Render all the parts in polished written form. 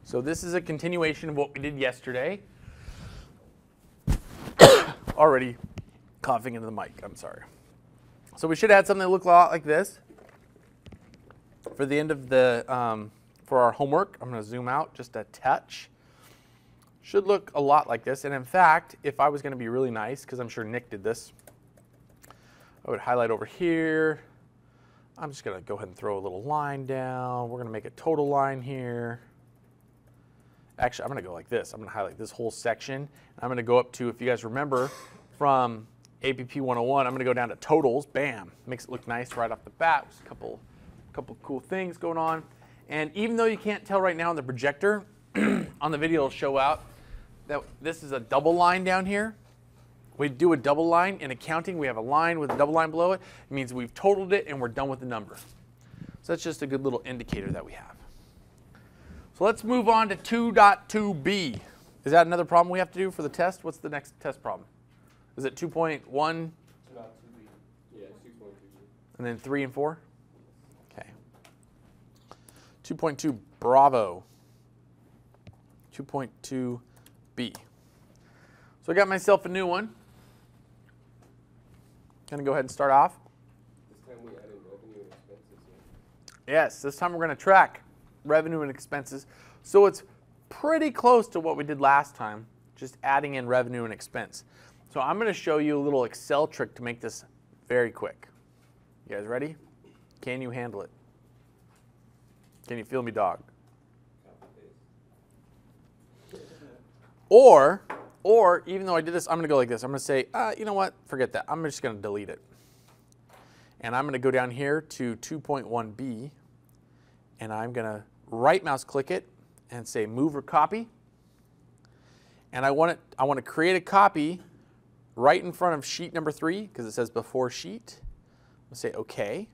So this is a continuation of what we did yesterday. Already coughing into the mic, I'm sorry. So we should add something that looks a lot like this. For the end of the, for our homework, I'm going to zoom out just a touch. Should look a lot like this. And in fact, if I was going to be really nice, because I'm sure Nick did this, I would highlight over here. I'm just going to go ahead and throw a little line down. We're going to make a total line here. Actually, I'm going to go like this. I'm going to highlight this whole section. I'm going to go up to, if you guys remember from ACC101, I'm going to go down to totals. Bam. Makes it look nice right off the bat. There's a couple cool things going on. And even though you can't tell right now on the projector, on the video it'll show out that this is a double line down here. We do a double line. In accounting, we have a line with a double line below it. It means we've totaled it and we're done with the number. So that's just a good little indicator that we have. So let's move on to 2.2b. Is that another problem we have to do for the test? What's the next test problem? Is it 2.1? 2.2b. Yeah, 2.2b. And then 3 and 4? Okay. 2.2, bravo. 2.2b. So I got myself a new one. Gonna go ahead and start off. This time we added revenue and expenses. Yes, this time we're gonna track revenue and expenses. So it's pretty close to what we did last time, just adding in revenue and expense. So I'm going to show you a little Excel trick to make this very quick. You guys ready? Can you handle it? Can you feel me, dog? Or even though I did this, I'm going to go like this. I'm going to say, you know what? Forget that. I'm just going to delete it. And I'm going to go down here to 2.1b, and I'm going to right mouse click it and say move or copy. And I want to create a copy right in front of sheet number 3 because it says before sheet. I'm going to say OK.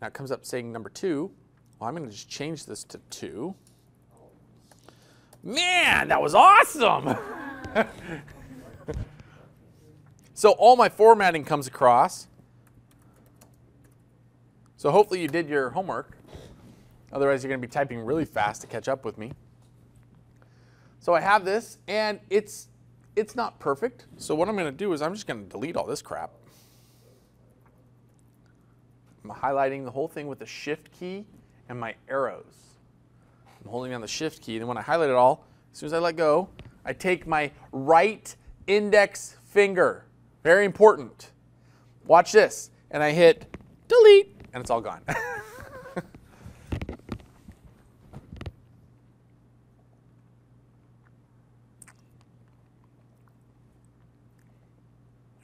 Now it comes up saying number 2. Well, I'm going to just change this to 2. Man, that was awesome! So all my formatting comes across. So hopefully you did your homework. Otherwise, you're going to be typing really fast to catch up with me. So I have this, and it's not perfect. So what I'm going to do is I'm just going to delete all this crap. I'm highlighting the whole thing with the Shift key and my arrows. I'm holding down the Shift key, and when I highlight it all, as soon as I let go, I take my right index finger. Very important. Watch this. And I hit delete, and it's all gone.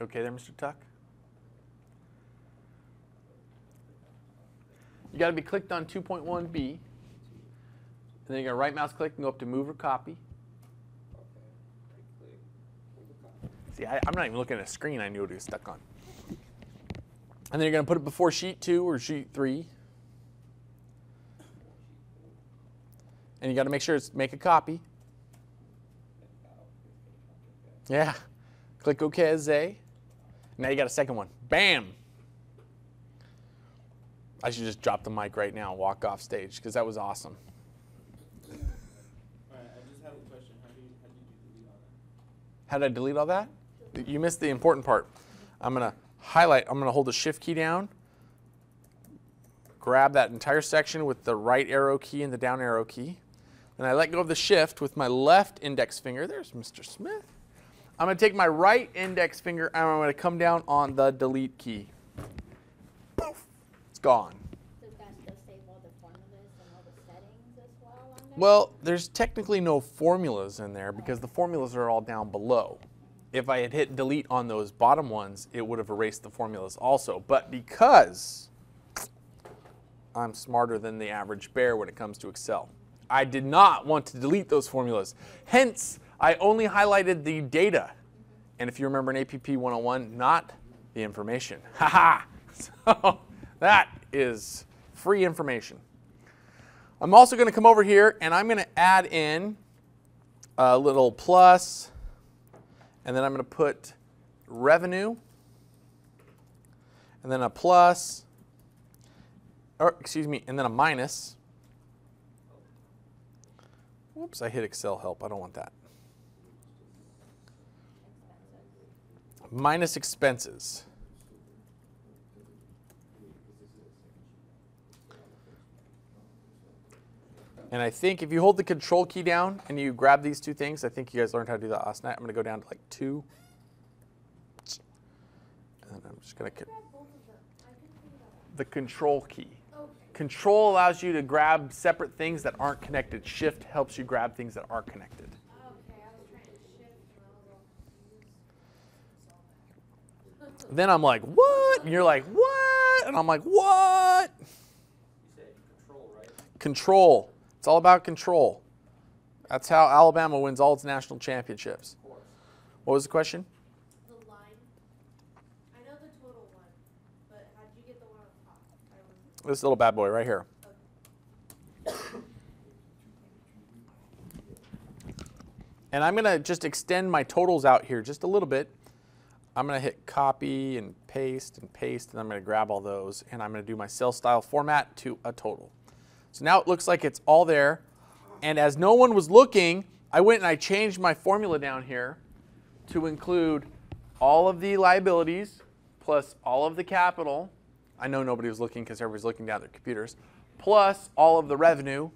Okay there, Mr. Tuck? You got to be clicked on 2.1b. And then you're going to right mouse click and go up to move or copy. See, I'm not even looking at a screen. I knew what it was stuck on. And then you're going to put it before sheet 2 or sheet 3. And you got to make sure it's make a copy. Yeah. Click OK. Now you got a second one. Bam! I should just drop the mic right now and walk off stage because that was awesome. All right, I just have a question. How did you delete all that? How did I delete all that? You missed the important part. I'm going to highlight. I'm going to hold the Shift key down, grab that entire section with the right arrow key and the down arrow key. Then I let go of the Shift with my left index finger. There's Mr. Smith. I'm going to take my right index finger and I'm going to come down on the delete key. Poof! It's gone. Does that still save all the formulas and all the settings as well on there? Well, there's technically no formulas in there because the formulas are all down below. If I had hit delete on those bottom ones, it would have erased the formulas also. But because I'm smarter than the average bear when it comes to Excel, I did not want to delete those formulas. Hence, I only highlighted the data. And if you remember in ACC101, not the information. Haha! So that is free information. I'm also going to come over here and I'm going to add in a little plus, and then I'm going to put revenue, and then a plus, or excuse me, and then a minus. Oops, I hit Excel help. I don't want that. Minus expenses. And I think if you hold the control key down and you grab these two things, I think you guys learned how to do that last night. I'm going to go down to like 2. And I'm just going to the control key. Control allows you to grab separate things that aren't connected. Shift helps you grab things that are connected. Okay, I was trying to shift and I was like, Then I'm like, what? And you're like, what? And I'm like, what? You said control, right? Control. It's all about control. That's how Alabama wins all its national championships. Of course. What was the question? The line. I know the total one, but how did you get the one on top? This little bad boy right here. And I'm going to just extend my totals out here just a little bit. I'm going to hit copy and paste, and I'm going to grab all those, and I'm going to do my cell style format to a total. So now it looks like it's all there. And as no one was looking, I went and I changed my formula down here to include all of the liabilities plus all of the capital. I know nobody was looking because everybody's looking down at their computers. Plus all of the revenue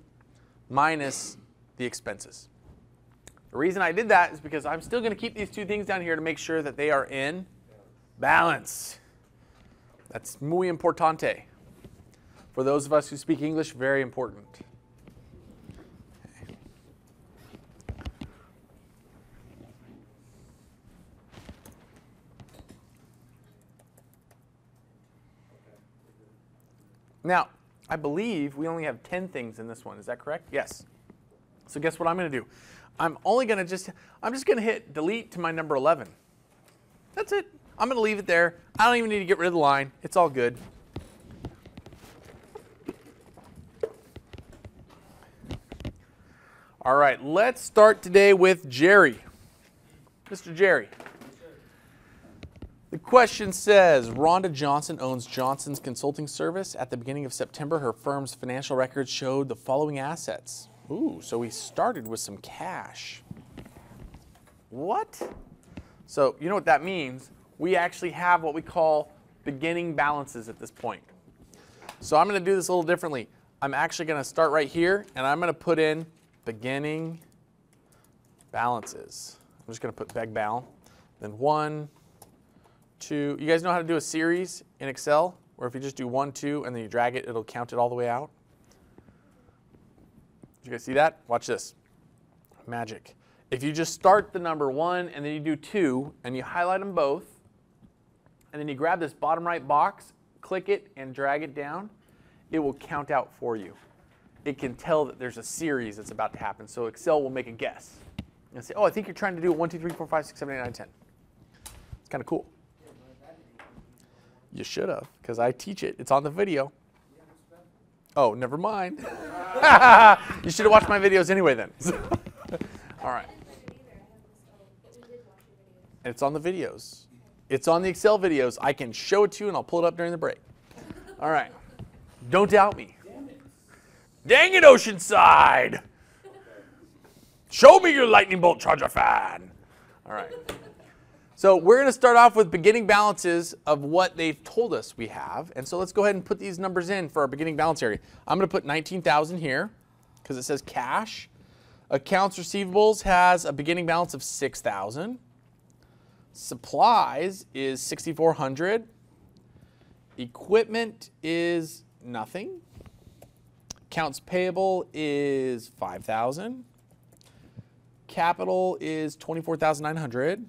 minus the expenses. The reason I did that is because I'm still going to keep these two things down here to make sure that they are in balance. That's muy importante. For those of us who speak English, very important. Okay. Now, I believe we only have 10 things in this one. Is that correct? Yes. So guess what I'm going to do? I'm just going to hit delete to my number 11. That's it. I'm going to leave it there. I don't even need to get rid of the line. It's all good. All right, let's start today with Jerry. Mr. Jerry. The question says, Rhonda Johnson owns Johnson's Consulting Service. At the beginning of September, her firm's financial records showed the following assets. Ooh, so we started with some cash. What? So you know what that means? We actually have what we call beginning balances at this point. So I'm going to do this a little differently. I'm actually going to start right here, and I'm going to put in beginning balances. I'm just going to put beg bal. Then 1, 2. You guys know how to do a series in Excel? Where if you just do 1, 2, and then you drag it, it'll count it all the way out. Did you guys see that? Watch this. Magic. If you just start the number 1 and then you do 2 and you highlight them both, and then you grab this bottom right box, click it and drag it down, it will count out for you. It can tell that there's a series that's about to happen. So Excel will make a guess and say, oh, I think you're trying to do 1, 2, 3, 4, 5, 6, 7, 8, 9, 10. It's kind of cool. You should have, because I teach it. It's on the video. Oh, never mind. You should have watched my videos anyway then. All right. It's on the videos. It's on the Excel videos. I can show it to you and I'll pull it up during the break. All right. Don't doubt me. Dang it, Oceanside! Show me your lightning bolt charger fan. All right. So we're going to start off with beginning balances of what they've told us we have. And so let's go ahead and put these numbers in for our beginning balance area. I'm going to put 19,000 here because it says cash. Accounts receivables has a beginning balance of 6,000. Supplies is 6,400. Equipment is nothing. Accounts payable is 5,000. Capital is 24,900.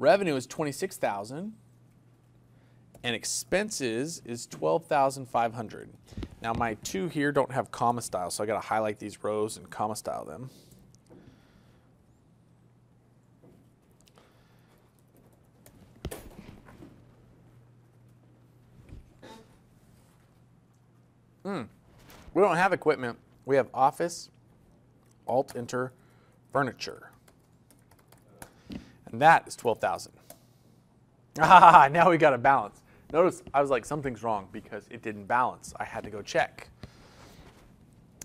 Revenue is 26,000. And expenses is 12,500. Now my 2 here don't have comma style, so I got to highlight these rows and comma style them. We don't have equipment. We have office, Alt-Enter, furniture. And that is 12,000. Ah, now we got a balance. Notice I was like, something's wrong because it didn't balance. I had to go check.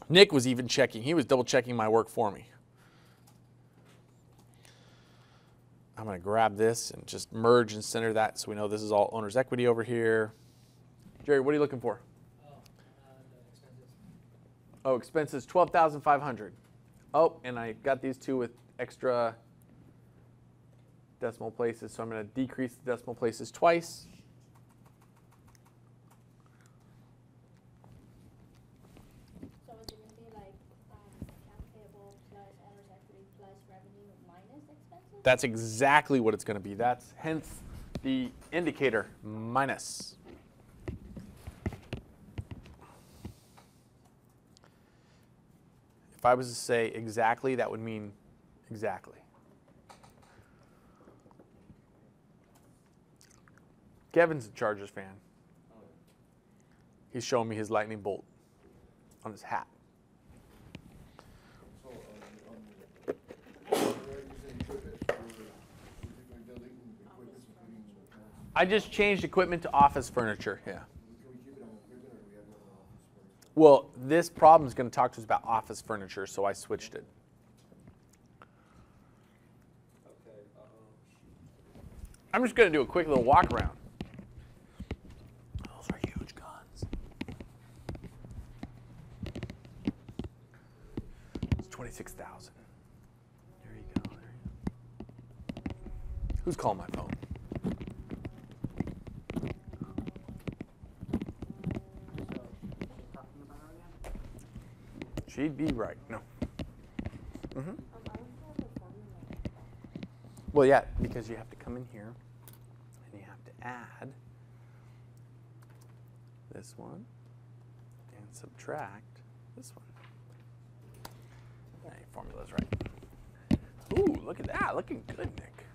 Nick was even checking. He was double checking my work for me. I'm going to grab this and just merge and center that so we know this is all owner's equity over here. Jerry, what are you looking for? The expenses. Oh, expenses, $12,500. Oh, and I got these two with extra decimal places, so I'm going to decrease the decimal places twice. So is it gonna be like, account payable plus owner's equity plus revenue minus expenses? That's exactly what it's going to be. That's hence the indicator minus. If I was to say exactly, that would mean exactly. Kevin's a Chargers fan. He's showing me his lightning bolt on his hat. So, you're using equipment for particular building equipment, including accounts. I just changed equipment to office furniture. Yeah. Can we keep it on equipment, or do we have another office furniture? Well, this problem is going to talk to us about office furniture, so I switched it. Okay, I'm just going to do a quick little walk around. Those are huge guns. It's 26,000. There you go. There you go. Who's calling my phone? She'd be right. No. I don't have a formula. Well, yeah, because you have to come in here and you have to add this one and subtract this one. Now your formula's right. Ooh, look at that. Looking good, Nick.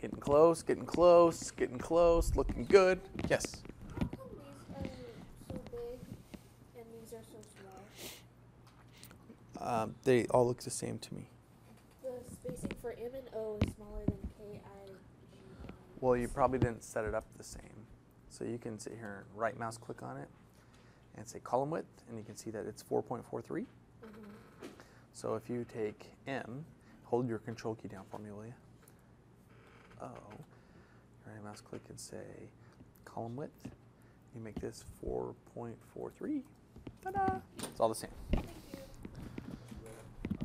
Getting close, getting close, getting close. Looking good. Yes. How come these are so big and these are so small? They all look the same to me. The spacing for M and O is smaller than K, I, G. Well, you probably didn't set it up the same. So you can sit here and right mouse click on it and say column width, and you can see that it's 4.43. So if you take M, hold your control key down for me, will you? O, right mouse click and say column width. You make this 4.43. Ta-da! It's all the same.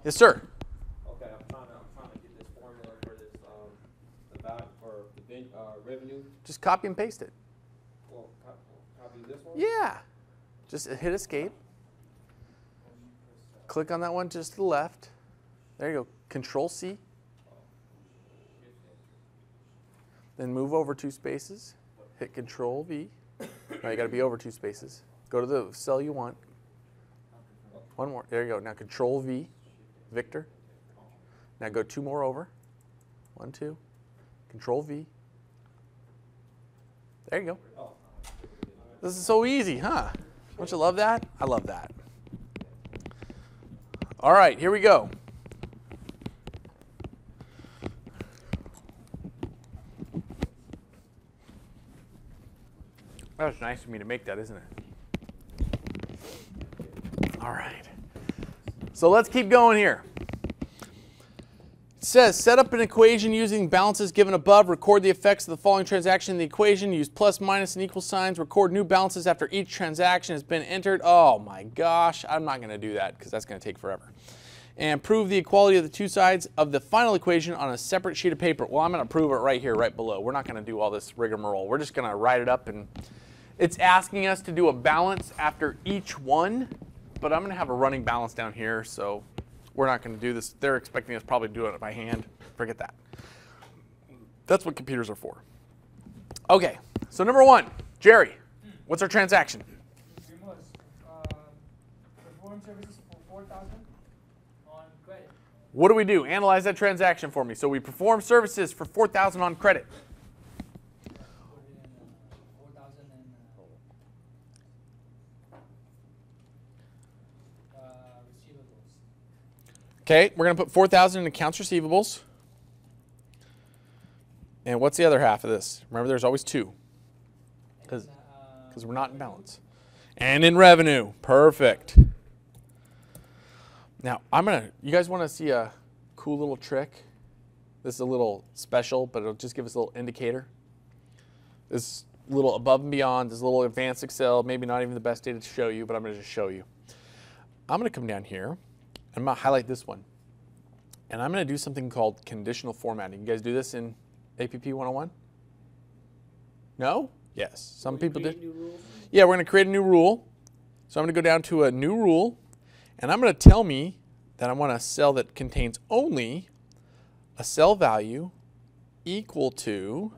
Yes, sir. okay, I'm trying to get this formula for this, the value for the revenue. Just copy and paste it. Well, copy this one? Yeah. Just hit escape. Click on that one just to the left. There you go. Control C. Then move over 2 spaces. Hit Control V. Now you got to be over 2 spaces. Go to the cell you want. One more. There you go. Now Control V. Victor. Now go 2 more over. 1, 2. Control V. There you go. This is so easy, huh? Don't you love that? I love that. All right, here we go. That was nice of me to make that, isn't it? All right. So let's keep going here. It says, set up an equation using balances given above. Record the effects of the following transaction in the equation. Use plus, minus, and equal signs. Record new balances after each transaction has been entered. Oh my gosh, I'm not going to do that because that's going to take forever. And prove the equality of the 2 sides of the final equation on a separate sheet of paper. Well, I'm going to prove it right here, right below. We're not going to do all this rigmarole. We're just going to write it up, and it's asking us to do a balance after each one, but I'm going to have a running balance down here, so we're not going to do this. They're expecting us probably to do it by hand. Forget that. That's what computers are for. Okay, so number 1, Jerry, what's our transaction? We must perform services for 4,000 on credit. What do we do? Analyze that transaction for me. So we perform services for $4,000 on credit. Put it in 4,000 and receivables. Okay, we're going to put 4,000 in accounts receivables. And what's the other half of this? Remember, there's always 2. 'Cause- And, because we're not in balance. And in revenue. Perfect. Now, you guys want to see a cool little trick? This is a little special, but it'll just give us a little indicator. This little above and beyond, this little advanced Excel, maybe not even the best data to show you, but I'm going to just show you. I'm going to come down here, and I'm going to highlight this one. And I'm going to do something called conditional formatting. You guys do this in APP 101? No? Yes. Some people do. Yeah, we're going to create a new rule. So I'm going to go down to a new rule, and I'm going to tell me that I want a cell that contains only a cell value equal to,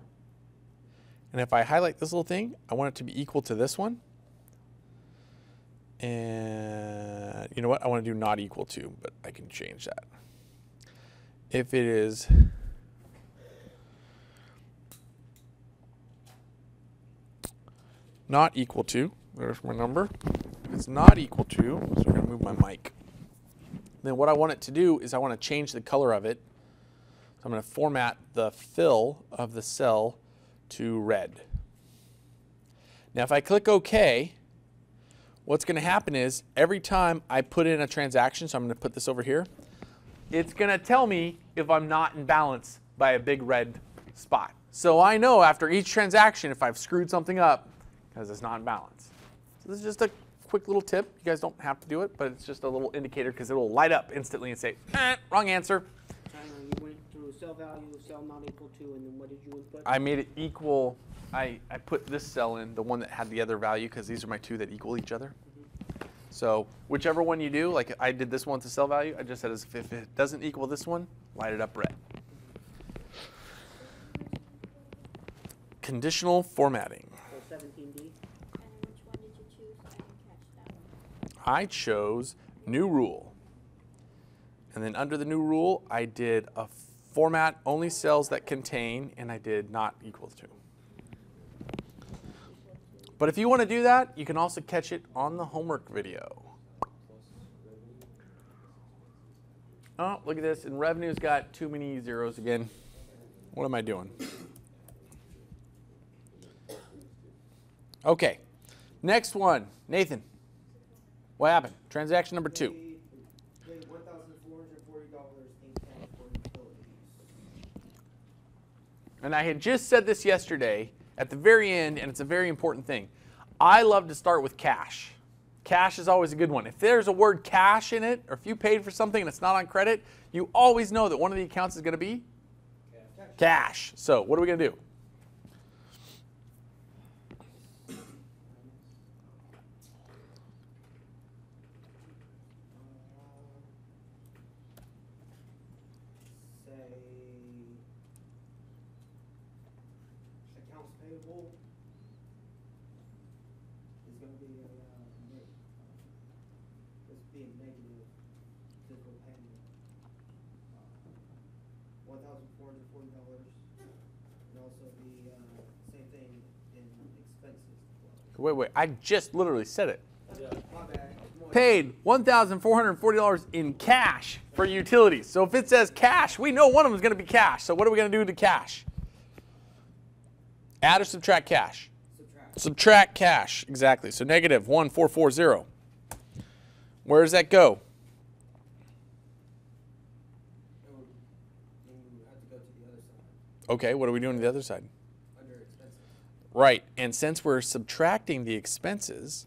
and if I highlight this little thing, I want it to be equal to this one. And you know what? I want to do not equal to, but I can change that. If it is not equal to, there's my number. If it's not equal to, so I'm going to move my mic. Then what I want it to do is I want to change the color of it. So I'm going to format the fill of the cell to red. Now if I click OK, what's going to happen is every time I put in a transaction, so I'm going to put this over here, it's going to tell me if I'm not in balance by a big red spot. So I know after each transaction if I've screwed something up because it's not in balance. So this is just a quick little tip. You guys don't have to do it, but it's just a little indicator because it will light up instantly and say, wrong answer. You went through cell value, cell not equal to, and then what did you input? I made it equal. I put this cell in, the one that had the other value, because these are my two that equal each other. So whichever one you do, like I did this one to cell value, I just said if it doesn't equal this one, light it up red. Conditional formatting. So 17D. And which one did you choose? I didn't catch that one. I chose new rule. And then under the new rule, I did a format only cells that contain, and I did not equal to. But if you want to do that, you can also catch it on the homework video. Oh, look at this. And revenue's got too many zeros again. What am I doing? Okay. Next one. Nathan. What happened? Transaction number 2. Paid $1,440 in cash for utilities. And I had just said this yesterday at the very end, and it's a very important thing. I love to start with cash. Cash is always a good one. If there's a word cash in it, or if you paid for something and it's not on credit, you always know that one of the accounts is going to be cash. So what are we going to do? Say accounts payable is going to be a negative physical payment. $1,440 and also the same thing in expenses. Wait. I just literally said it. My bad. Paid $1,440 in cash for utilities. So if it says cash, we know one of them is going to be cash. So what are we going to do to cash? Add or subtract cash? Subtract cash, exactly. So negative 1,440. Where does that go? You have to go to the other side. Okay, what are we doing to the other side? Under expenses. Right, and since we're subtracting the expenses,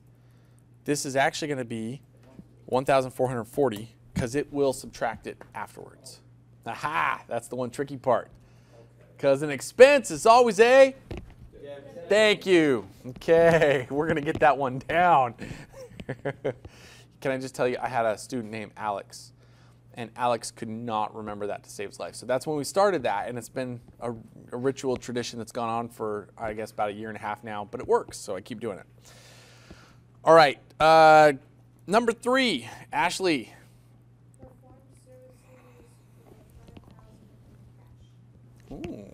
this is actually going to be 1,440 because it will subtract it afterwards. Aha, that's the one tricky part. Because an expense is always a... Thank you. Okay, we're going to get that one down. Can I just tell you, I had a student named Alex, and Alex could not remember that to save his life. So that's when we started that, and it's been a ritual tradition that's gone on for, I guess, about 1.5 years now, but it works, so I keep doing it. All right, number 3, Ashley. Perform services for $5,000 in cash. Ooh.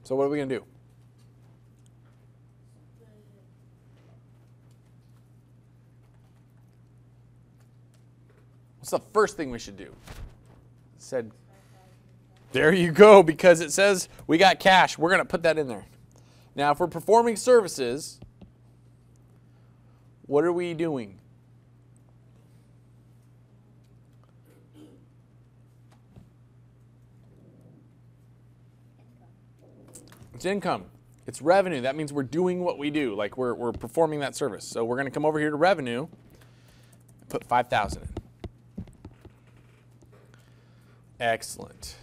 So what are we going to do? What's the first thing we should do? Said, there you go, because it says we got cash. We're going to put that in there. Now, if we're performing services, What are we doing? It's income. It's revenue. That means we're doing what we do, like we're performing that service. So we're going to come over here to revenue and put 5,000 in. Excellent.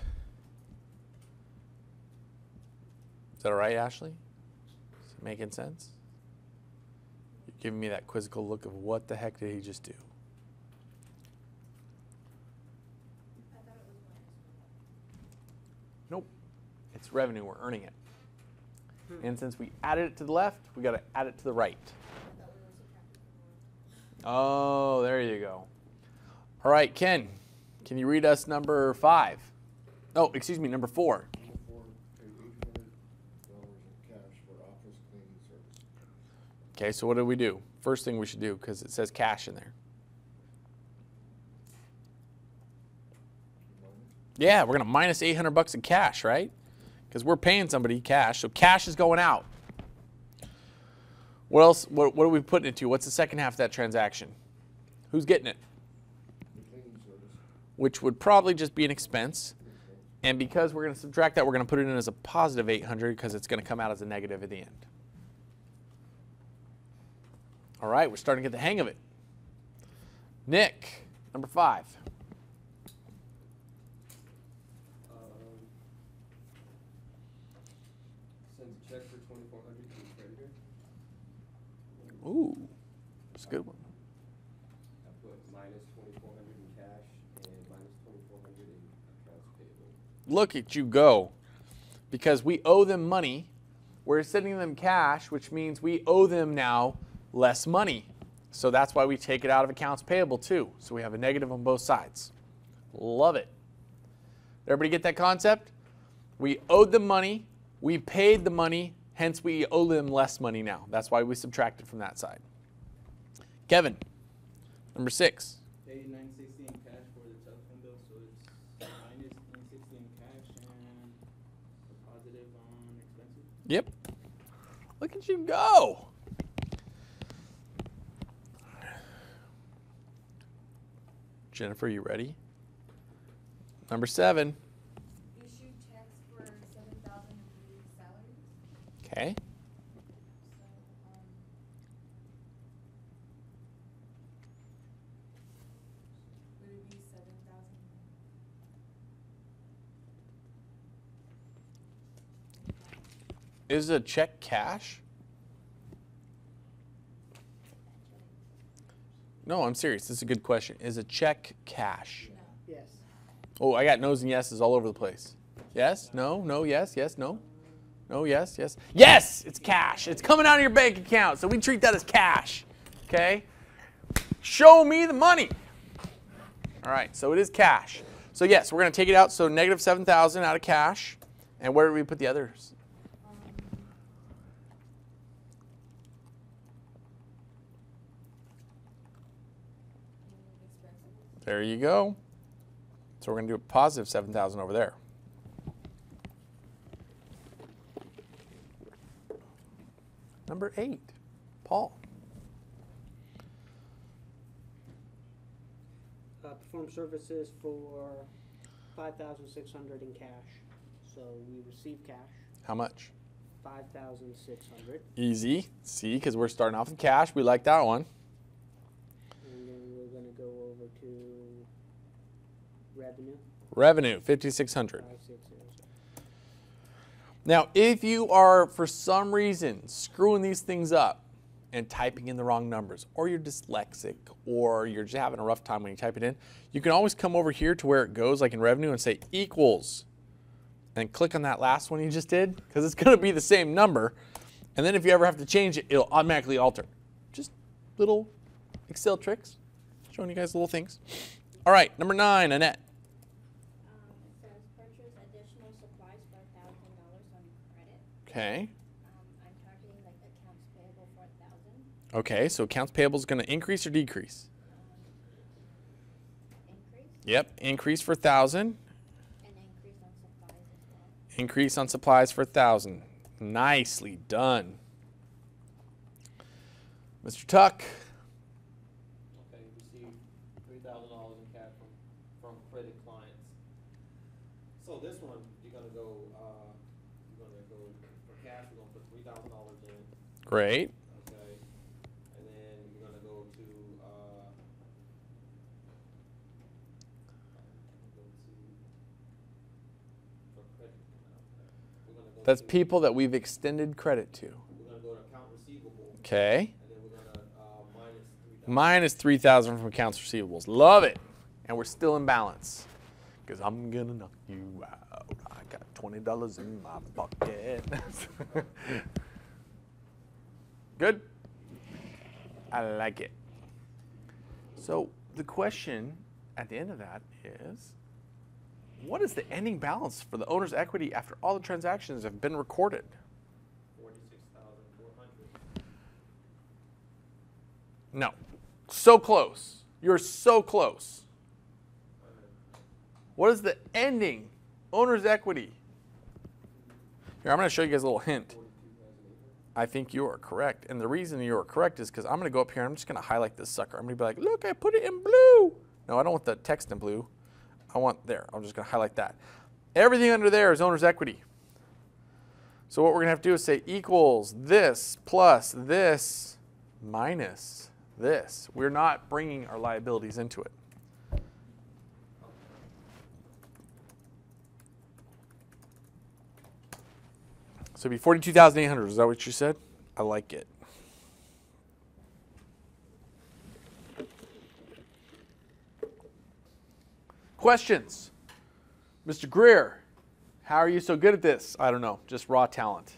Is that all right, Ashley? Is it making sense? You're giving me that quizzical look of what the heck did he just do? I thought it was minus. Nope. It's revenue. We're earning it. And since we added it to the left, we got to add it to the right. I thought we were subtracting from one. Oh, there you go. All right, Ken, can you read us number 5? Oh, excuse me, number 4. Number 4, pay $800 in cash for office cleaning service. Okay, so what do we do? First thing we should do, because it says cash in there. Yeah, we're going to minus $800 in cash, right? Because we're paying somebody cash, so cash is going out. What else? What are we putting it to? What's the second half of that transaction? Who's getting it? Cleaning service. Which would probably just be an expense. And because we're going to subtract that, we're going to put it in as a positive 800 because it's going to come out as a negative at the end. All right, we're starting to get the hang of it. Nick, number 5. Sends a check for $2,400 to the creditor. Ooh, that's a good one. I put minus $2,400 in cash and minus $2,400 in accounts payable. Look at you go. Because we owe them money, we're sending them cash, which means we owe them now less money. So that's why we take it out of accounts payable too. So we have a negative on both sides. Love it. Everybody get that concept? We owed them money, we paid the money, hence we owe them less money now. That's why we subtracted from that side. Kevin, number 6. Pay $960 in cash for the telephone bill, so it's minus $960 in cash and a positive on expenses. Yep. Look at you go. Jennifer, you ready? Number 7. Issue checks for $7,000 in salaries. Okay. So, would it be 7,000? Is a check cash? No, I'm serious. This is a good question. Is a check cash? Yes. Oh, I got no's and yeses all over the place. Yes? No? No? Yes? Yes? No? No? Yes? Yes? Yes! It's cash. It's coming out of your bank account, so we treat that as cash. Okay? Show me the money. All right, so it is cash. So yes, we're going to take it out. So negative 7,000 out of cash. And where do we put the others? Expenses. There you go. So we're going to do a positive 7,000 over there. Number 8, Paul. Perform services for $5,600 in cash. So we receive cash, How much? $5,600, Easy. See, because we're starting off with cash. We like that one. and then we're going to go over to revenue, Revenue, 5,600. 5,600. Now, if you are, for some reason, screwing these things up and typing in the wrong numbers, or you're dyslexic, or you're just having a rough time when you type it in, you can always come over here to where it goes, like in revenue, and say equals, and click on that last one you just did, because it's going to be the same number. And then if you ever have to change it, it'll automatically alter. Just little Excel tricks, showing you guys little things. All right, number 9, Annette. It says purchase additional supplies for $1,000 on credit. Okay. I'm targeting like accounts payable for 1,000. Okay, so accounts payable is going to increase or decrease? Increase Yep, increase for 1,000. and increase on supplies as well. Increase on supplies for 1,000. Nicely done. Mr. Tuck, So this one, you're gonna go for cash, we're gonna put $3,000 in, Great. okay? And then you're gonna go to, for credit. We're gonna go That's to- people that we've extended credit to. We're gonna go to account receivable, Okay. and then we're gonna, minus 3,000. Minus 3,000 from accounts receivables. Love it. And we're still in balance. Because I'm going to knock you out. I got $20 in my pocket. Good? I like it. So the question at the end of that is, what is the ending balance for the owner's equity after all the transactions have been recorded? 46,400. No. So close. You're so close. What is the ending owner's equity? Here, I'm going to show you guys a little hint. I think you are correct. And the reason you are correct is because I'm going to go up here and I'm just going to highlight this sucker. I'm going to be like, look, I put it in blue. No, I don't want the text in blue. I want there. I'm just going to highlight that. Everything under there is owner's equity. So what we're going to have to do is say equals this plus this minus this. We're not bringing our liabilities into it. So it'd be 42,800. Is that what you said? I like it. Questions? Mr. Greer, how are you so good at this? I don't know. Just raw talent.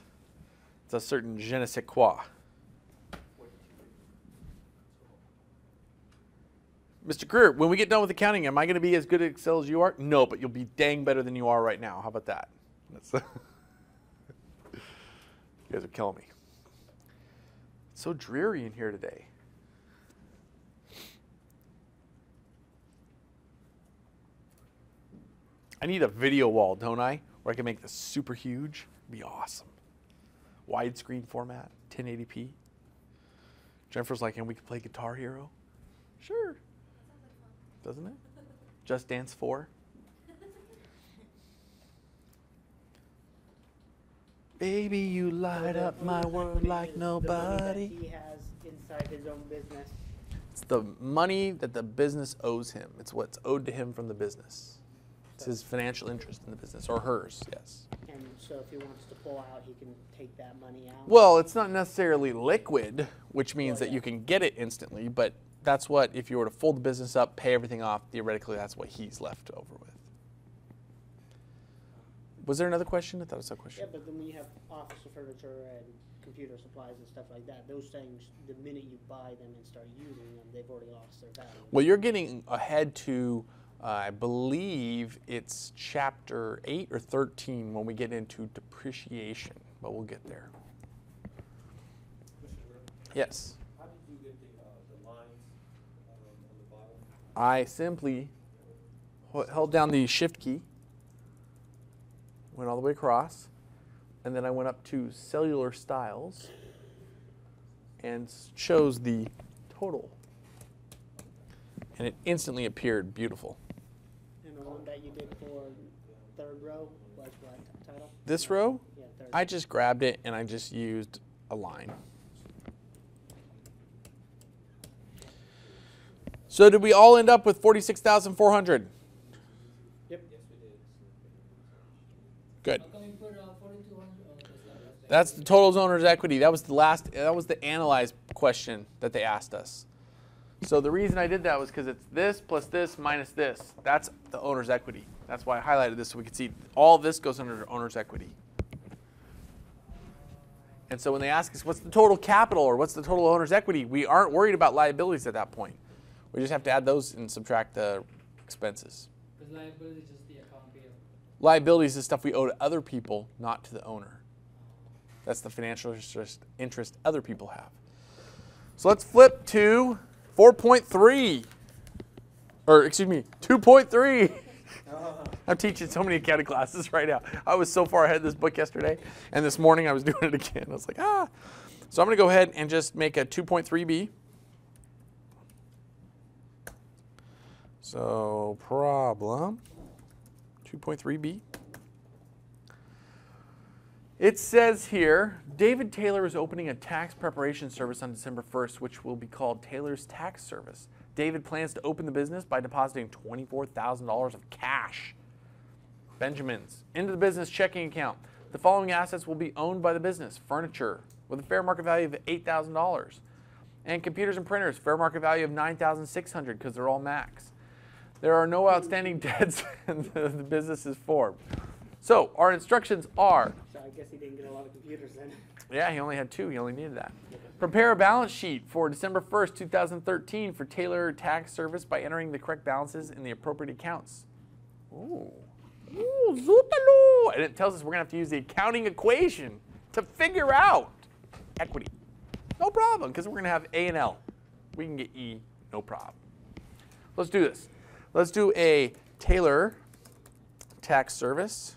It's a certain je ne sais quoi. Mr. Greer, when we get done with accounting, am I going to be as good at Excel as you are? No, but you'll be dang better than you are right now. How about that? You guys are killing me. It's so dreary in here today. I need a video wall, don't I? Where I can make this super huge. It'd be awesome. Widescreen format, 1080p. Jennifer's like, and we can play Guitar Hero? Sure. Doesn't it? Just Dance 4. Baby, you light up my world like nobody. The money that he has inside his own business. It's the money that the business owes him. It's what's owed to him from the business. It's his financial interest in the business, or hers, yes. And so if he wants to pull out, he can take that money out. Well, it's not necessarily liquid, which means Well, that yeah. you can get it instantly, but that's what, if you were to fold the business up, pay everything off, theoretically that's what he's left over with. Was there another question? I thought I saw a question. Yeah, but then when you have office furniture and computer supplies and stuff like that, those things, the minute you buy them and start using them, they've already lost their value. Well, you're getting ahead to, I believe it's chapter 8 or 13 when we get into depreciation, but we'll get there. Yes. How did you get the lines on the bottom? I simply held down the shift key, went all the way across, and then I went up to cellular styles and chose the total. And it instantly appeared beautiful. And the one that you did for third row was what title? This row, Yeah, third. I just grabbed it and I just used a line. So did we all end up with 46,400? Yep. Good. How come you put 4,200? That's the total owner's equity. That was the analyze question that they asked us. So the reason I did that was because it's this plus this minus this. That's the owner's equity. That's why I highlighted this so we could see all this goes under owner's equity. And so when they ask us what's the total capital or what's the total owner's equity, we aren't worried about liabilities at that point. We just have to add those and subtract the expenses. Because liability is just the account payable. Liabilities is stuff we owe to other people, not to the owner. That's the financial interest other people have. So let's flip to 4.3. Or excuse me, 2.3. I'm teaching so many accounting classes right now. I was so far ahead of this book yesterday, and this morning I was doing it again. I was like, ah. So I'm going to go ahead and just make a 2.3b. So problem 2.3b. It says here, David Taylor is opening a tax preparation service on December 1st, which will be called Taylor's Tax Service. David plans to open the business by depositing $24,000 of cash, Benjamins, into the business checking account. The following assets will be owned by the business: furniture with a fair market value of $8,000, and computers and printers, fair market value of $9,600 because they're all Macs. There are no outstanding debts, and the business is formed. So our instructions are. So I guess he didn't get a lot of computers then. Yeah, he only had 2. He only needed that. Prepare a balance sheet for December 1st, 2013 for Taylor Tax Service by entering the correct balances in the appropriate accounts. Ooh. Ooh, zootalo. And it tells us we're going to have to use the accounting equation to figure out equity. No problem, because we're going to have A and L. We can get E, no problem. Let's do this. Let's do a Taylor Tax Service.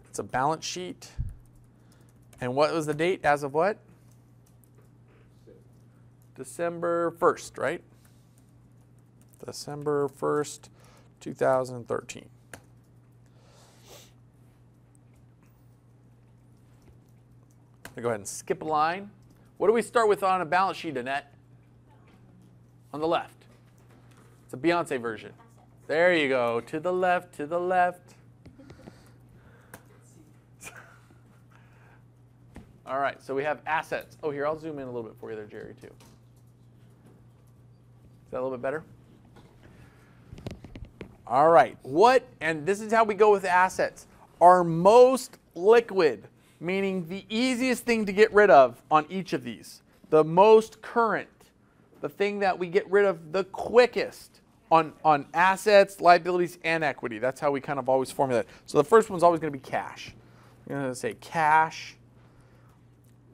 It's a balance sheet. And what was the date as of what? December 1st, right? December 1st, 2013. I'm going to go ahead and skip a line. What do we start with on a balance sheet, Annette? On the left. It's a Beyonce version. There you go. To the left, to the left. All right, so we have assets. Oh, here, I'll zoom in a little bit for you there, Jerry, too. Is that a little bit better? All right, and this is how we go with assets. Our most liquid, meaning the easiest thing to get rid of on each of these. The most current, the thing that we get rid of the quickest on assets, liabilities, and equity. That's how we kind of always formulate it. So the first one's always going to be cash. We're going to say cash.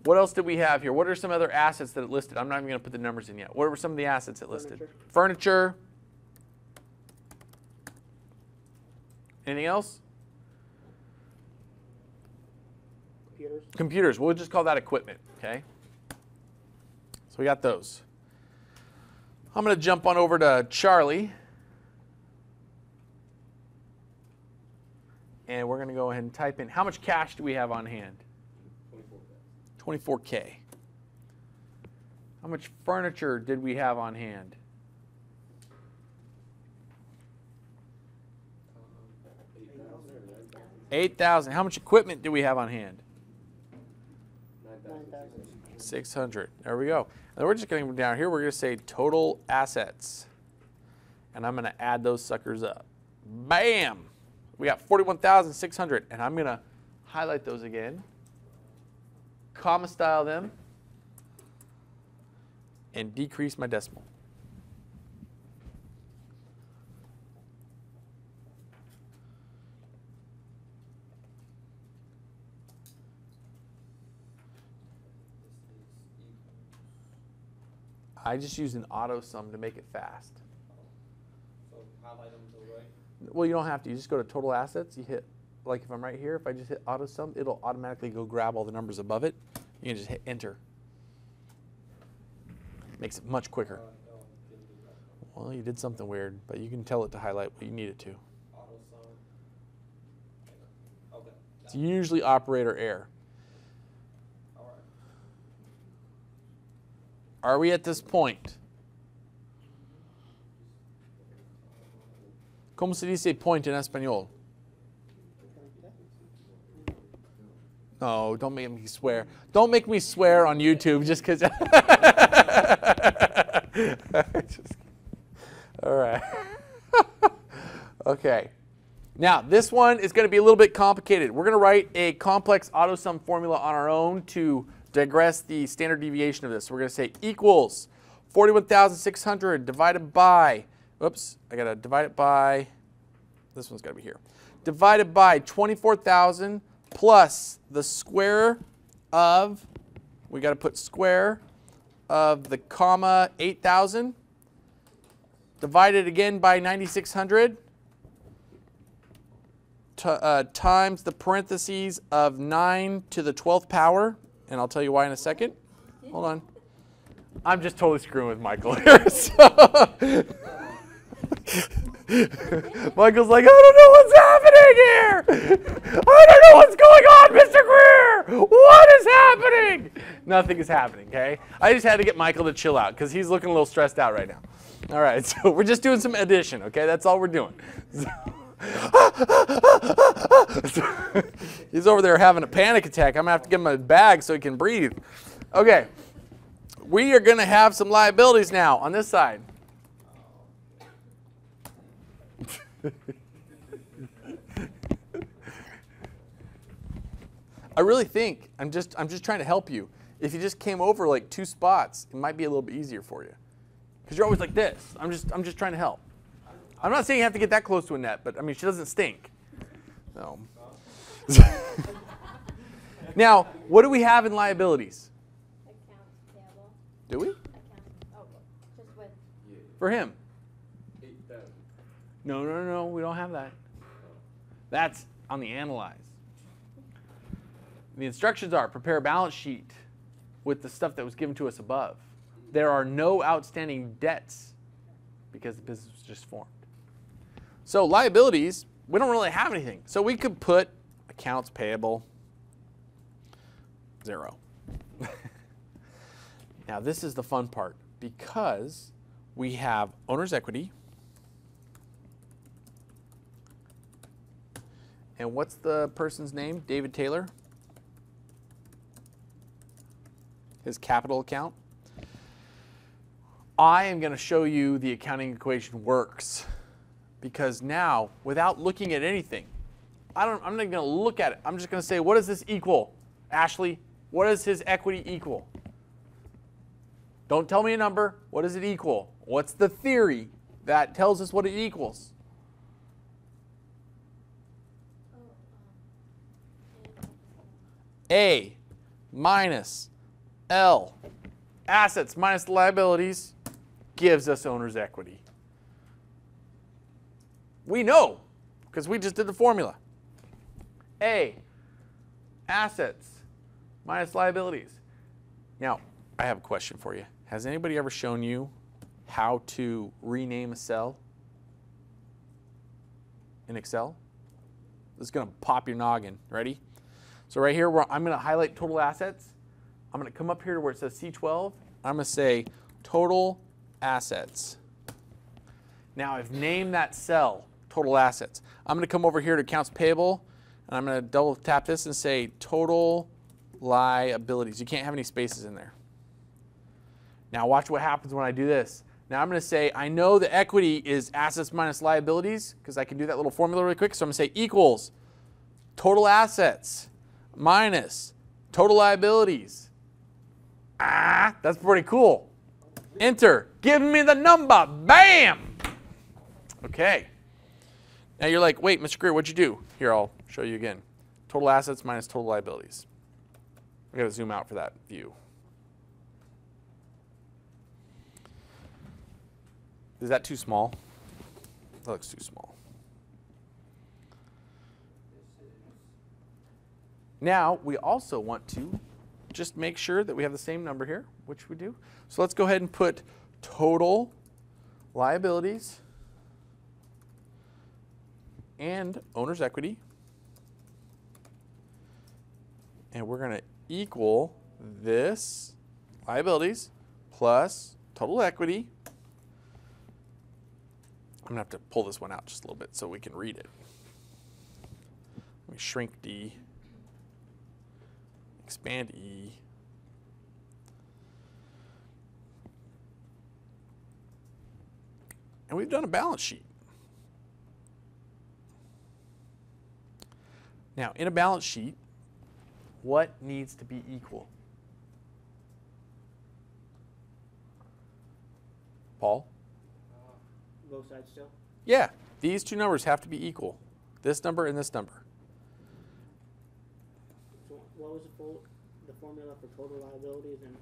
What else did we have here? What are some other assets that it listed? I'm not even going to put the numbers in yet. What were some of the assets it listed? Furniture. Anything else? Computers. Computers. We'll just call that equipment, okay? So we got those. I'm going to jump on over to Charlie. And we're going to go ahead and type in, how much cash do we have on hand? 24K. How much furniture did we have on hand? 8,000. How much equipment do we have on hand? 600. There we go. And we're just going to go down here. We're going to say total assets. And I'm going to add those suckers up. Bam! We got 41,600. And I'm going to highlight those again. Comma style them. And decrease my decimal. I just use an auto sum to make it fast. So highlight them to the right? Well, you don't have to. You just go to total assets. You hit, like if I'm right here, if I just hit auto sum, it'll automatically go grab all the numbers above it. You can just hit enter. Makes it much quicker. Well, you did something weird, but you can tell it to highlight what you need it to. Auto sum. Okay. It's usually operator error. All right. Are we at this point? ¿Cómo se dice point en español? No, don't make me swear. Don't make me swear on YouTube just because. All right. Okay. Now, this one is going to be a little bit complicated. We're going to write a complex AutoSum formula on our own to digress the standard deviation of this. So we're going to say equals 41,600 divided by, oops, I got to divide it by, this one's got to be here, divided by 24,000 plus the square of, we got to put square of the comma 8,000, divided again by 9,600, times the parentheses of 9 to the 12th power, and I'll tell you why in a second. Hold on. I'm just totally screwing with Michael here. So Michael's like, I don't know what's happening here. I don't know what's going on, Mr. Greer. What is happening? Nothing is happening, okay? I just had to get Michael to chill out because he's looking a little stressed out right now. All right, so we're just doing some addition, okay? That's all we're doing. He's over there having a panic attack. I'm going to have to give him a bag so he can breathe. Okay, we are going to have some liabilities now on this side. I really think, I'm just trying to help you. If you just came over like 2 spots, it might be a little bit easier for you. Because you're always like this. I'm just trying to help. I'm not saying you have to get that close to Annette, but I mean, she doesn't stink. So. Now, what do we have in liabilities? Accounts payable. Do we? Just with. For him? 8,000. No, we don't have that. That's on the analyze. The instructions are prepare a balance sheet with the stuff that was given to us above. There are no outstanding debts because the business was just formed. So liabilities, we don't really have anything. So we could put accounts payable, 0. Now this is the fun part because we have owner's equity. And what's the person's name? David Taylor. His capital account. I am going to show you the accounting equation works because now, without looking at anything, I'm not going to look at it. I'm just going to say, what does this equal? Ashley, what does his equity equal? Don't tell me a number. What does it equal? What's the theory that tells us what it equals? A minus L, assets minus liabilities, gives us owner's equity. We know, because we just did the formula. A, assets minus liabilities. Now, I have a question for you. Has anybody ever shown you how to rename a cell in Excel? This is going to pop your noggin. Ready? So right here, I'm going to highlight total assets. I'm going to come up here to where it says C12. I'm going to say total assets. Now I've named that cell total assets. I'm going to come over here to accounts payable, and I'm going to double tap this and say total liabilities. You can't have any spaces in there. Now watch what happens when I do this. Now I'm going to say I know the equity is assets minus liabilities because I can do that little formula really quick. So I'm going to say equals total assets minus total liabilities. That's pretty cool. Enter. Give me the number. Bam! Okay. Now you're like, wait, Mr. Greer, what'd you do? Here, I'll show you again. Total assets minus total liabilities. I gotta zoom out for that view. Is that too small? That looks too small. Now, we also want to just make sure that we have the same number here, which we do. So let's go ahead and put total liabilities and owner's equity. And we're going to equal this liabilities plus total equity. I'm going to have to pull this one out just a little bit so we can read it. Let me shrink D. Expand E. And we've done a balance sheet. Now, in a balance sheet, what needs to be equal? Paul? Both sides still? Yeah, these two numbers have to be equal. This number and this number. So what was the formula for total liabilities and?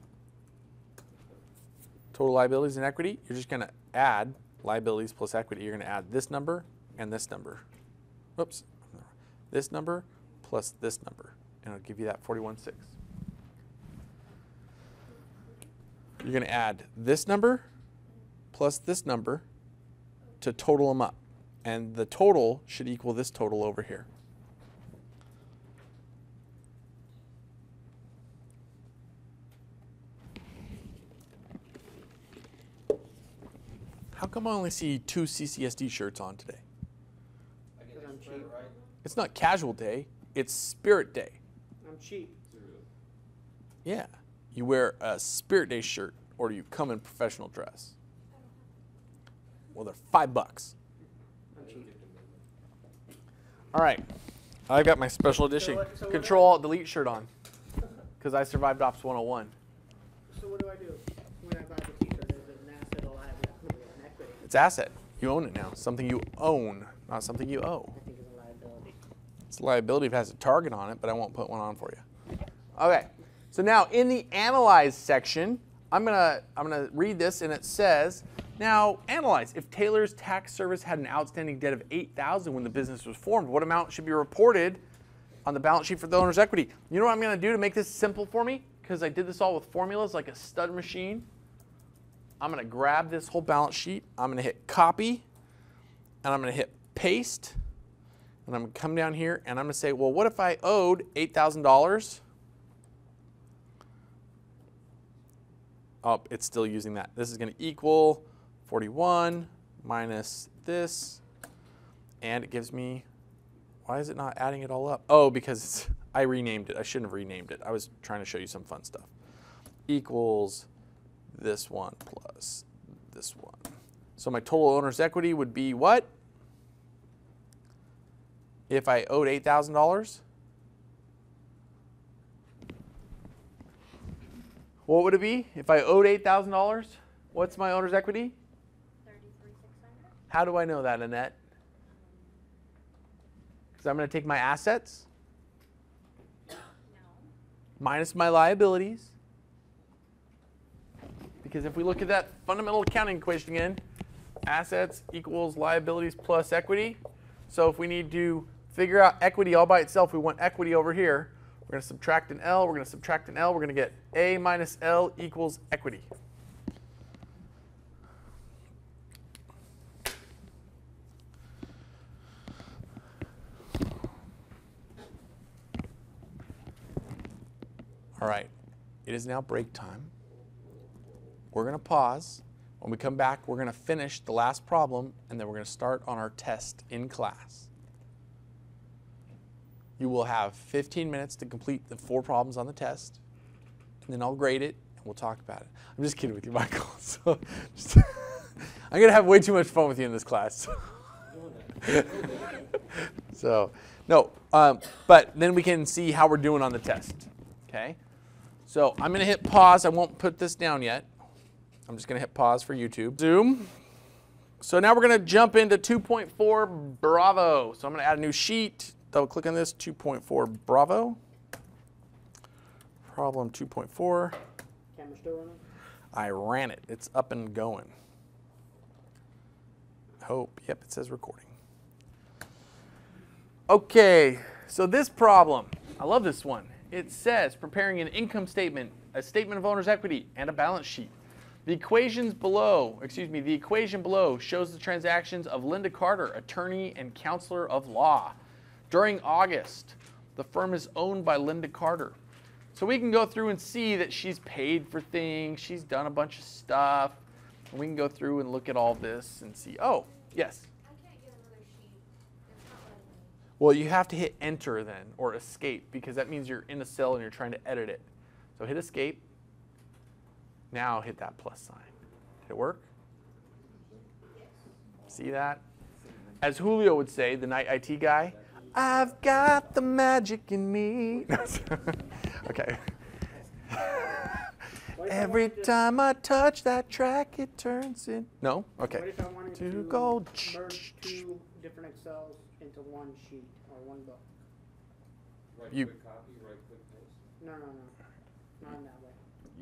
Total liabilities and equity, you're just going to add liabilities plus equity. You're going to add this number and this number. Whoops. This number plus this number. And it'll give you that 41.6. You're going to add this number plus this number to total them up. And the total should equal this total over here. How come I only see 2 CCSD shirts on today? I get Because I'm it spread cheap. right. It's not casual day, it's spirit day. I'm cheap. Yeah. You wear a spirit day shirt or you come in professional dress. Well, they're $5. I'm cheap. All right. I've got my special edition So what Control Alt Delete shirt on because I survived Ops 101. So what do I do when I buy the t-shirt? Is it an asset or liability or an equity? It's asset. You own it now. Something you own, not something you owe. I think it's a liability. It's a liability if it has a target on it, but I won't put one on for you. Okay. So now in the Analyze section, I'm gonna read this, and it says, now analyze. If Taylor's tax service had an outstanding debt of $8,000 when the business was formed, what amount should be reported on the balance sheet for the owner's equity? You know what I'm gonna do to make this simple for me? Because I did this all with formulas like a stud machine. I'm gonna grab this whole balance sheet. I'm gonna hit copy, and I'm gonna hit paste, and I'm gonna come down here, and I'm gonna say, well, what if I owed $8,000? Oh, it's still using that. This is going to equal 41 minus this, and it gives me, why is it not adding it all up? Oh, because I renamed it. I shouldn't have renamed it. I was trying to show you some fun stuff. Equals this one plus this one. So my total owner's equity would be what? If I owed $8,000? What would it be if I owed $8,000? What's my owner's equity? $33,600. How do I know that, Annette? Because I'm going to take my assets No. minus my liabilities. Because if we look at that fundamental accounting equation again, assets equals liabilities plus equity. So if we need to figure out equity all by itself, we want equity over here. We're going to subtract an L, we're going to subtract an L, we're going to get A minus L equals equity. All right, it is now break time. We're going to pause. When we come back, we're going to finish the last problem, and then we're going to start on our test in class. You will have 15 minutes to complete the 4 problems on the test, and then I'll grade it, and we'll talk about it. I'm just kidding with you, Michael. So I'm going to have way too much fun with you in this class. So, no, but then we can see how we're doing on the test, okay? So I'm going to hit pause. I won't put this down yet. I'm just going to hit pause for YouTube. Zoom. So now we're going to jump into 2.4 Bravo. So I'm going to add a new sheet. Double click on this, 2.4 Bravo. Problem 2.4. Camera still running? I ran it. It's up and going. Hope. Yep, it says recording. Okay, so this problem, I love this one. It says preparing an income statement, a statement of owner's equity, and a balance sheet. The equation below shows the transactions of Linda Carter, attorney and counselor of law. During August, the firm is owned by Linda Carter. So we can go through and see that she's paid for things, she's done a bunch of stuff, and we can go through and look at all this and see, oh, yes. I can't get another sheet. It's not letting me. Well, you have to hit enter then, or escape, because that means you're in a cell and you're trying to edit it. So hit escape. Now hit that plus sign. Did it work? See that? As Julio would say, the night IT guy, I've got the magic in me. Okay. Every time I touch that track, it turns in. No? Okay. What if I wanted To to gold. merge 2 different Excels into one sheet or one book? Right You- click copy, right click paste. No. Not in that way.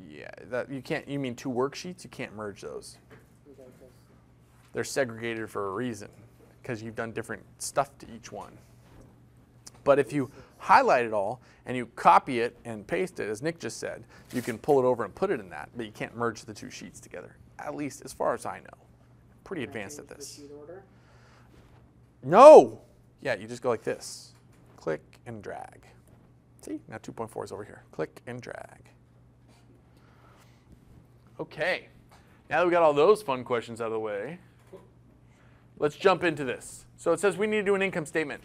Yeah, that you can't. You mean 2 worksheets? You can't merge those. Okay, 'cause They're segregated for a reason, because you've done different stuff to each one. But if you highlight it all and you copy it and paste it, as Nick just said, you can pull it over and put it in that, but you can't merge the 2 sheets together, at least as far as I know. Pretty can I advanced at change the this. sheet order? No. Yeah, you just go like this. Click and drag. See, now 2.4 is over here. Click and drag. Okay. Now that we got all those fun questions out of the way, let's jump into this. So it says we need to do an income statement.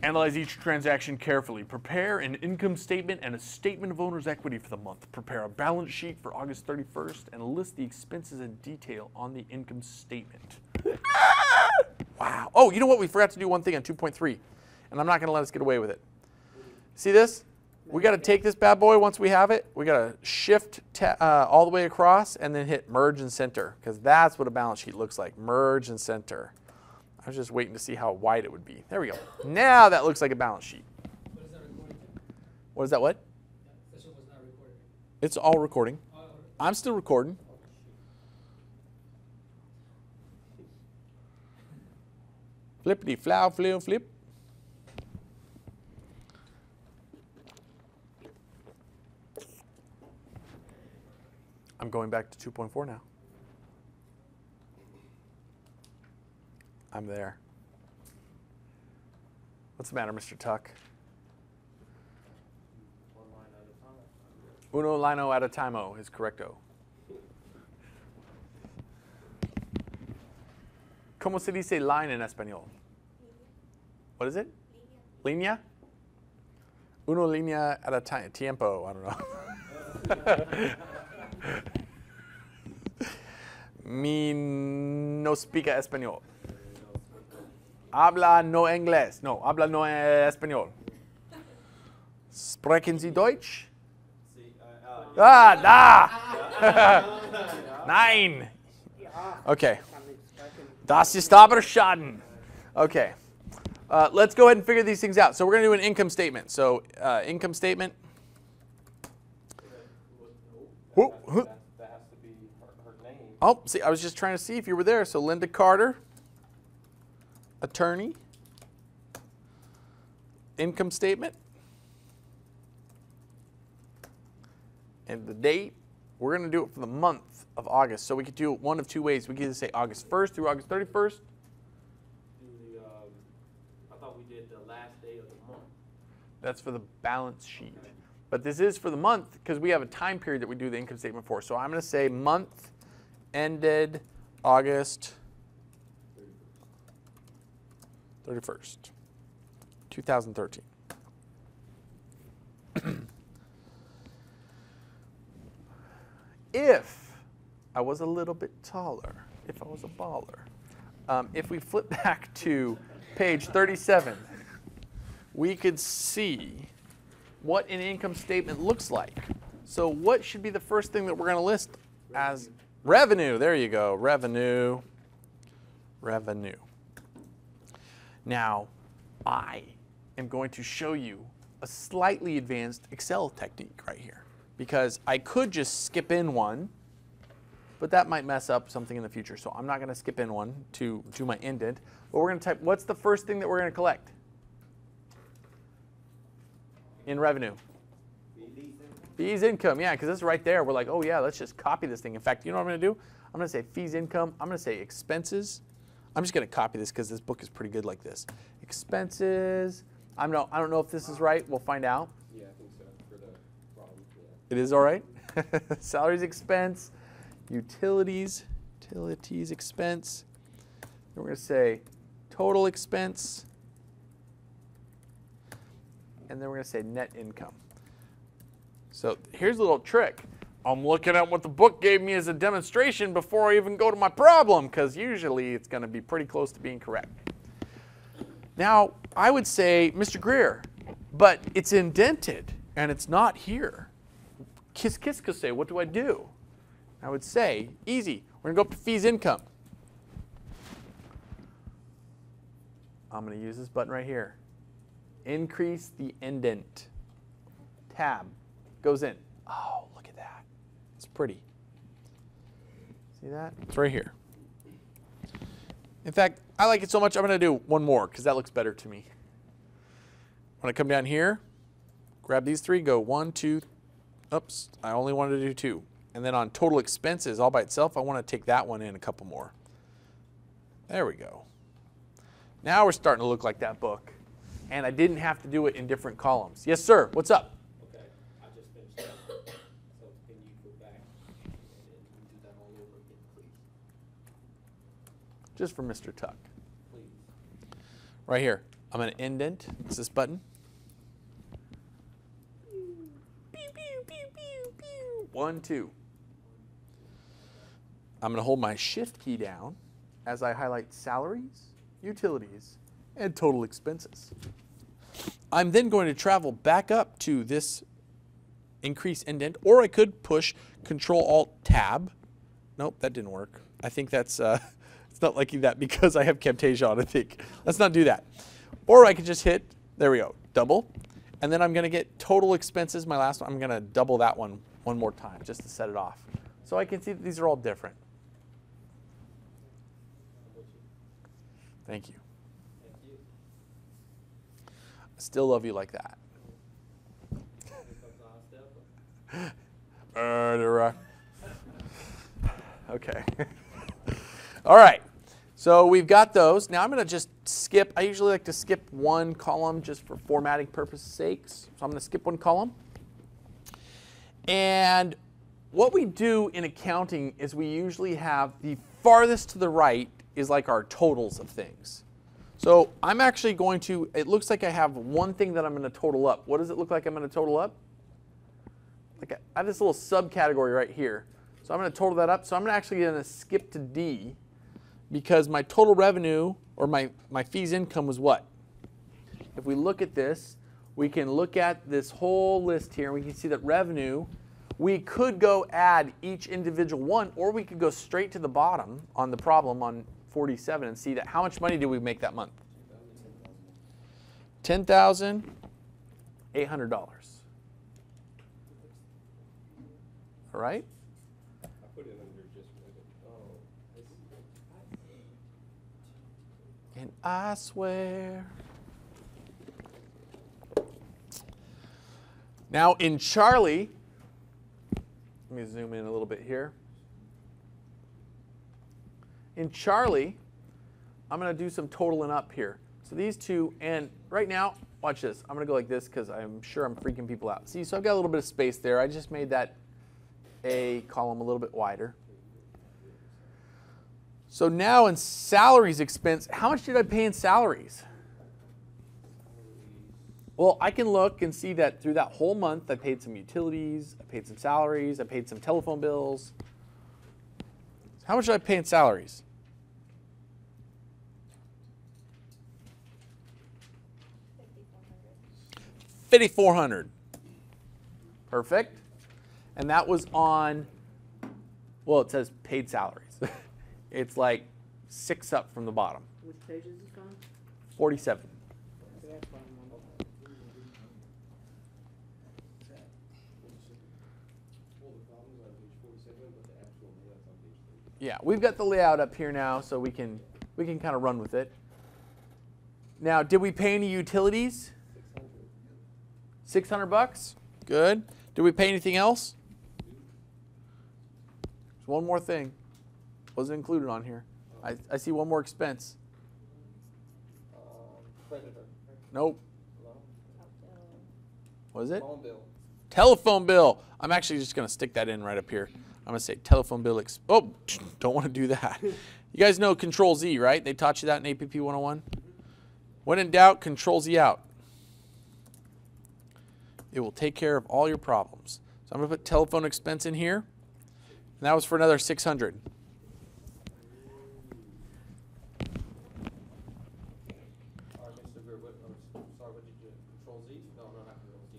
Analyze each transaction carefully. Prepare an income statement and a statement of owner's equity for the month. Prepare a balance sheet for August 31st and list the expenses in detail on the income statement. Wow. Oh, you know what? We forgot to do one thing on 2.3, and I'm not going to let us get away with it. See this? We got to take this bad boy once we have it. We got to shift all the way across and then hit merge and center, because that's what a balance sheet looks like. Merge and center. I was just waiting to see how wide it would be. There we go. Now that looks like a balance sheet. What is that recording? What is that what? This one was not recorded. It's all recording. I'm still recording. Flippity flow, flew, flip. I'm going back to 2.4 now. I'm there. What's the matter, Mr. Tuck? Uno lino at a timeo is correcto. ¿Cómo se dice line in español? What is it? Línea. Uno línea at a tiempo. I don't know. Mi no speak español. Habla no inglés. No, habla no español. Sprechen Sie Deutsch? Da! Nein! Okay. Das ist aber Schaden. Okay. Let's go ahead and figure these things out. So we're going to do an income statement. So income statement. That has to be her name. Oh, see, I was just trying to see if you were there. So Linda Carter, attorney, income statement, and the date. We're going to do it for the month of August. So we could do it one of two ways. We could either say August 1st through August 31st. I thought we did the last day of the month. That's for the balance sheet. But this is for the month because we have a time period that we do the income statement for. So I'm going to say month ended August 31st, 2013. If I was a little bit taller, if I was a baller, if we flip back to page 37, we could see what an income statement looks like. So what should be the first thing that we're going to list as revenue? There you go, revenue. Now, I am going to show you a slightly advanced Excel technique right here, because I could just skip in one, but that might mess up something in the future. So I'm not going to skip in one to do my indent, but we're going to type, what's the first thing that we're going to collect in revenue? Fees income, yeah, because it's right there. We're like, oh yeah, let's just copy this thing. In fact, you know what I'm going to do? I'm going to say fees income. I'm going to say expenses. I'm just going to copy this because this book is pretty good like this. Expenses. I don't know if this is right. We'll find out. Yeah, I think so for the problem. Yeah. It is all right. Salaries expense, utilities expense. Then we're going to say total expense. And then we're going to say net income. So here's a little trick. I'm looking at what the book gave me as a demonstration before I even go to my problem, because usually it's going to be pretty close to being correct. Now, I would say, Mr. Greer, but it's indented and it's not here. Kiss, kiss, could say, what do I do? I would say, easy. We're going to go up to fees income. I'm going to use this button right here. Increase the indent. Tab goes in. Oh, look at that. It's pretty. See that? It's right here. In fact, I like it so much, I'm going to do one more because that looks better to me. When I come down here, grab these three, go 1, 2, oops, I only wanted to do 2. And then on total expenses all by itself, I want to take that one in a couple more. There we go. Now we're starting to look like that book. And I didn't have to do it in different columns. Yes, sir. What's up? Okay, I just finished that. So can you go back and do that all over again, please? Just for Mr. Tuck. Please. Right here. I'm going to indent. It's this button. 1, 2. I'm going to hold my shift key down as I highlight salaries, utilities, and total expenses. I'm then going to travel back up to this increase indent, or I could push Control-Alt-Tab. Nope, that didn't work. I think that's, it's not liking that because I have Camtasia on, I think. Let's not do that. Or I could just hit, there we go, double. And then I'm going to get total expenses, my last one. I'm going to double that one more time just to set it off. So I can see that these are all different. Thank you. Thank you. I still love you like that. Murderer. Okay. All right. So we've got those. Now I'm going to just skip. I usually like to skip one column just for formatting purposes' sakes. So I'm going to skip one column. And what we do in accounting is we usually have the farthest to the right is like our totals of things. So I'm actually going to, it looks like I have one thing that I'm going to total up. What does it look like I'm going to total up? Like I have this little subcategory right here. So I'm going to total that up. So I'm actually going to skip to D because my total revenue or my fees income was what? If we look at this, we can look at this whole list here and we can see that revenue, we could go add each individual one, or we could go straight to the bottom on the problem on 47 and see that how much money did we make that month? $10,800. All right? I put it under just revenue. Oh, And I swear. Now in Charlie, let me zoom in a little bit here. In Charlie, I'm going to do some totaling up here. So these two, and right now, watch this. I'm going to go like this because I'm sure I'm freaking people out. See, so I've got a little bit of space there. I just made that A column a little bit wider. So now in salaries expense, how much did I pay in salaries? Well, I can look and see that through that whole month, I paid some utilities, I paid some salaries, I paid some telephone bills. How much did I pay in salaries? $5,400. Perfect. And that was on, well, it says paid salaries. It's like 6 up from the bottom. Which page is this on? 47. So that's bottom one. well, the problem's on page 47, but the actual layout's on page 30. Yeah, we've got the layout up here now, so we can kind of run with it. Now, did we pay any utilities? 600 bucks? Good. Did we pay anything else? There's one more thing. Wasn't included on here. I see one more expense. Creditor. Nope. Hello? What is it? Phone bill. Telephone bill. I'm actually just going to stick that in right up here. I'm going to say telephone bill. Oh, don't want to do that. You guys know Control Z, right? They taught you that in APP 101. When in doubt, Control Z out. It will take care of all your problems. So I'm going to put telephone expense in here. And that was for another 600. All right, Mr. Greer, sorry, what did you do? Control Z? No, not Control Z.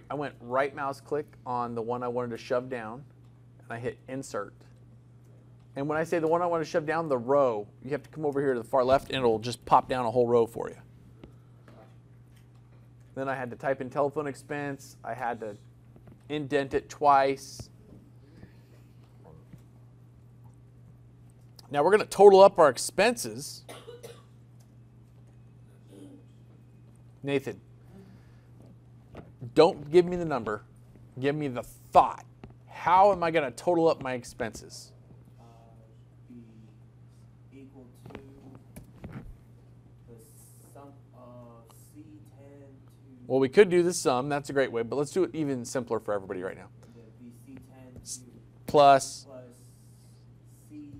I went right mouse click on the one I wanted to shove down, and I hit insert. And when I say the one I want to shove down, the row, you have to come over here to the far left, and it'll just pop down a whole row for you. Then I had to type in telephone expense. I had to indent it twice. Now we're going to total up our expenses. Nathan, don't give me the number. Give me the thought. How am I going to total up my expenses? Be equal to Well, we could do the sum. That's a great way, but let's do it even simpler for everybody right now. The C10 Plus C11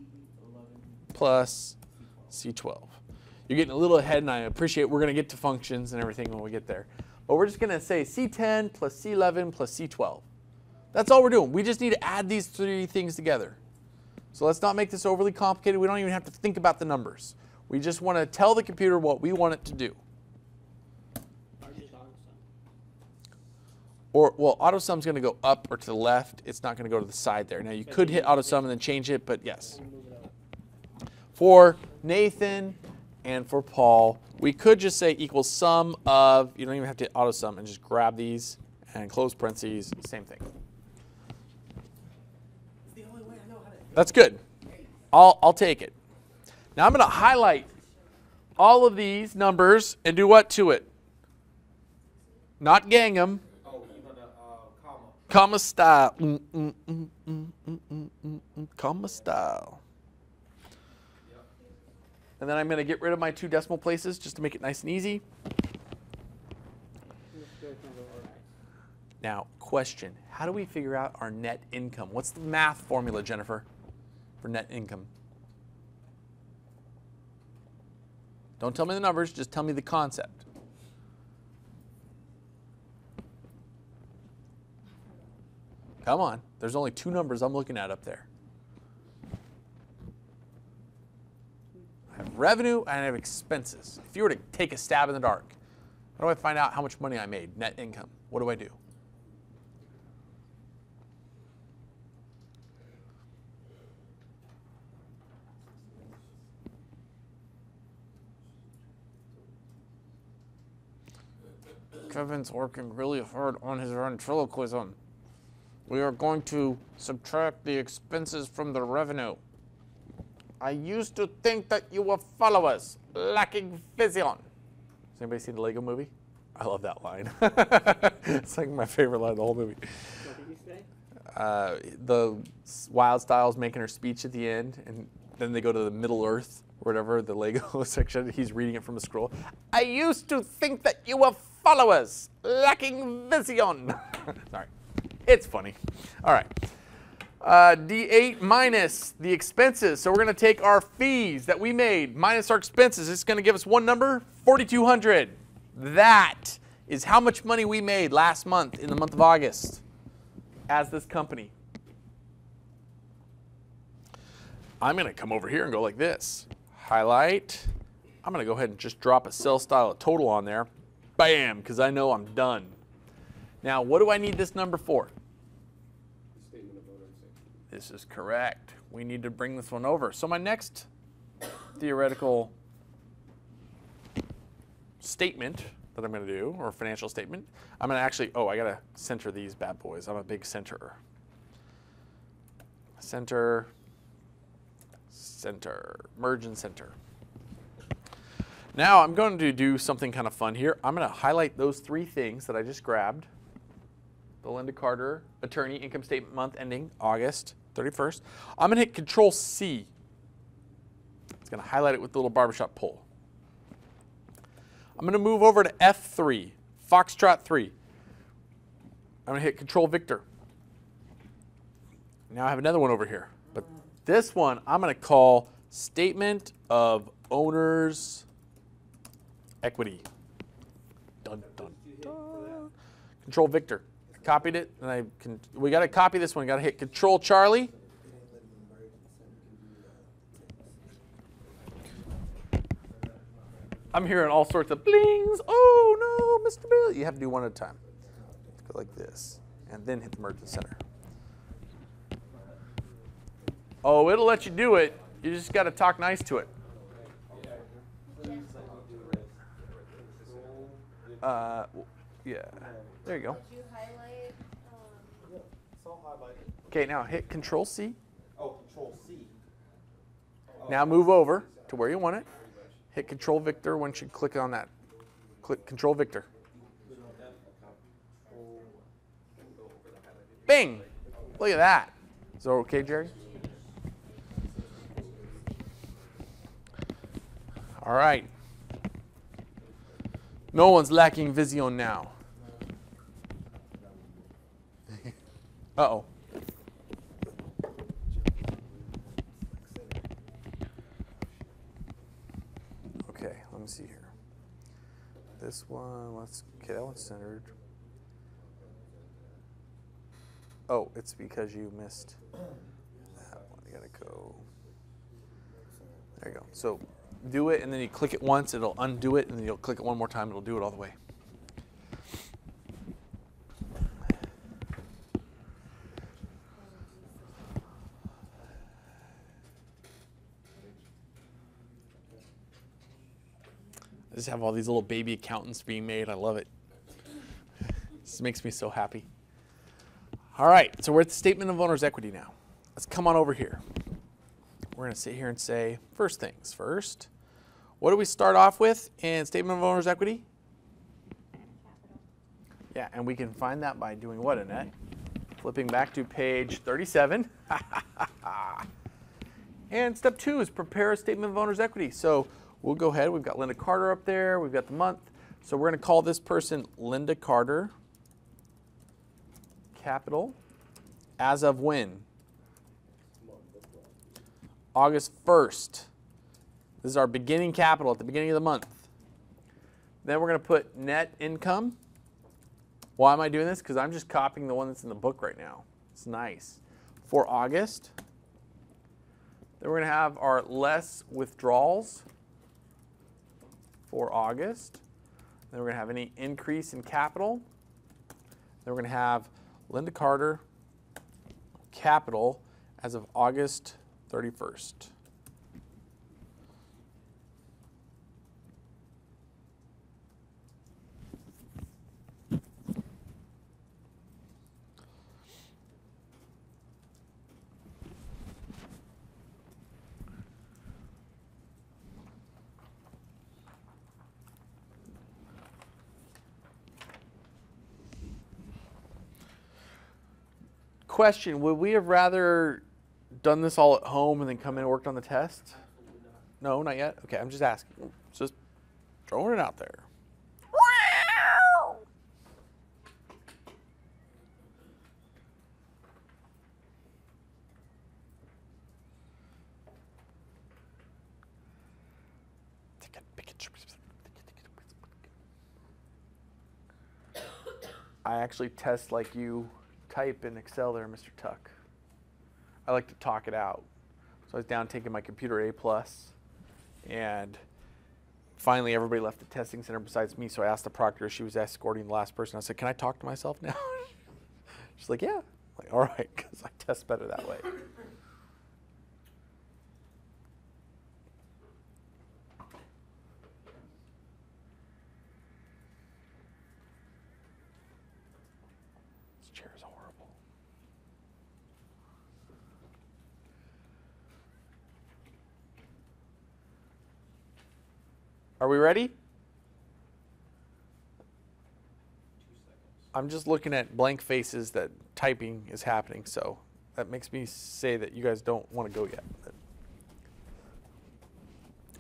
plus C12. You're getting a little ahead, and I appreciate we're going to get to functions and everything when we get there. But we're just going to say C10 plus C11 plus C12. That's all we're doing. We just need to add these three things together. So let's not make this overly complicated. We don't even have to think about the numbers. We just want to tell the computer what we want it to do. Or, well, AutoSum's going to go up or to the left. It's not going to go to the side there. Now, you could hit AutoSum and then change it, but yes. For Nathan and for Paul, we could just say equals sum of, you don't even have to hit AutoSum, and just grab these and close parentheses, same thing. That's good. I'll take it. Now I'm going to highlight all of these numbers and do what to it? Not gang them. Comma style. Comma style. And then I'm going to get rid of my 2 decimal places just to make it nice and easy. Now, question. How do we figure out our net income? What's the math formula, Jennifer, for net income? Don't tell me the numbers, just tell me the concept. Come on. There's only 2 numbers I'm looking at up there. I have revenue and I have expenses. If you were to take a stab in the dark, how do I find out how much money I made, net income? What do I do? Kevin's working really hard on his ventriloquism. We are going to subtract the expenses from the revenue. I used to think that you were followers, lacking vision. Has anybody seen the Lego movie? I love that line. It's like my favorite line of the whole movie. What did you say? The Wild Style's making her speech at the end, and then they go to the Middle Earth, or whatever, the Lego section. He's reading it from a scroll. I used to think that you were followers, lacking vision. Sorry. It's funny. All right. D8 minus the expenses. So we're going to take our fees that we made minus our expenses. It's going to give us one number, $4,200. That is how much money we made last month in the month of August as this company. I'm going to come over here and go like this. Highlight. I'm going to go ahead and just drop a cell style of total on there. Bam, because I know I'm done. Now, what do I need this number for? This is correct. We need to bring this one over. So my next theoretical statement that I'm going to do, or financial statement, I'm going to actually, I got to center these bad boys. I'm a big centerer. Center, center, merge and center. Now I'm going to do something kind of fun here. I'm going to highlight those 3 things that I just grabbed. Belinda Carter, attorney, income statement month ending August 31st. I'm going to hit Control C. It's going to highlight it with the little barbershop pole. I'm going to move over to F3, Foxtrot 3. I'm going to hit Control Victor. Now I have another one over here. But this one I'm going to call Statement of Owner's Equity. Dun, dun, dun. Control Victor. Copied it, and we got to copy this one. Got to hit Control Charlie. I'm hearing all sorts of blings. Oh no, Mr. Bill. You have to do one at a time. Go like this, and then hit the merge and center. Oh, it'll let you do it. You just got to talk nice to it. Yeah. There you go. Did you highlight? Okay, now hit Control C. Oh, Control C. Now move over to where you want it. Hit Control Victor once you click on that. Click Control Victor. Bing! Look at that. Is that okay, Jerry? All right. No one's lacking vision now. Uh-oh. Okay, let me see here. This one, okay, that one's centered. Oh, it's because you missed that one. You gotta go. There you go. So do it, and then you click it once, it'll undo it, and then you'll click it one more time, it'll do it all the way. I just have all these little baby accountants being made. I love it. This makes me so happy. All right, so we're at the statement of owner's equity now. Let's come on over here. We're going to sit here and say, first things first. What do we start off with in statement of owner's equity? Capital. Yeah, and we can find that by doing what, Annette? Flipping back to page 37. And step 2 is prepare a statement of owner's equity. So we'll go ahead. We've got Linda Carter up there. We've got the month. So we're going to call this person Linda Carter. Capital. As of when? August 1st. This is our beginning capital at the beginning of the month. Then we're going to put net income. Why am I doing this? Because I'm just copying the one that's in the book right now. It's nice. For August. Then we're going to have our less withdrawals for August. Then we're going to have any increase in capital. Then we're going to have Linda Carter capital as of August 31st. Question, would we have rather done this all at home and then come in and worked on the test? No, not yet? Okay, I'm just asking. Just throwing it out there. I actually test like you type in Excel there, Mr. Tuck. I like to talk it out. So I was down taking my computer A+, and finally everybody left the testing center besides me, so I asked the proctor if she was escorting the last person. I said, can I talk to myself now? She's like, yeah. I'm like, all right, because I test better that way. This chair is horrible. Are we ready? I'm just looking at blank faces that typing is happening, so that makes me say that you guys don't want to go yet.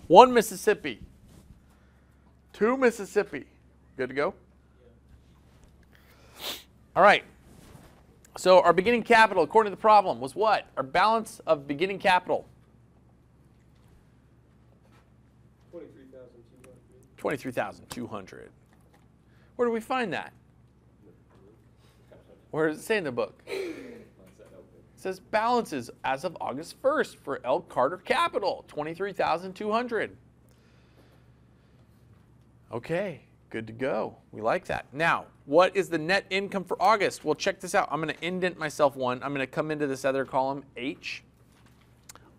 1 Mississippi. 2 Mississippi. Good to go? All right. So our beginning capital, according to the problem, was what? Our balance of beginning capital. 23,200. Where do we find that? Where does it say in the book? It says balances as of August 1st for L. Carter Capital, 23,200. Okay, good to go. We like that. Now, what is the net income for August? Well, check this out. I'm going to indent myself one. I'm going to come into this other column, H.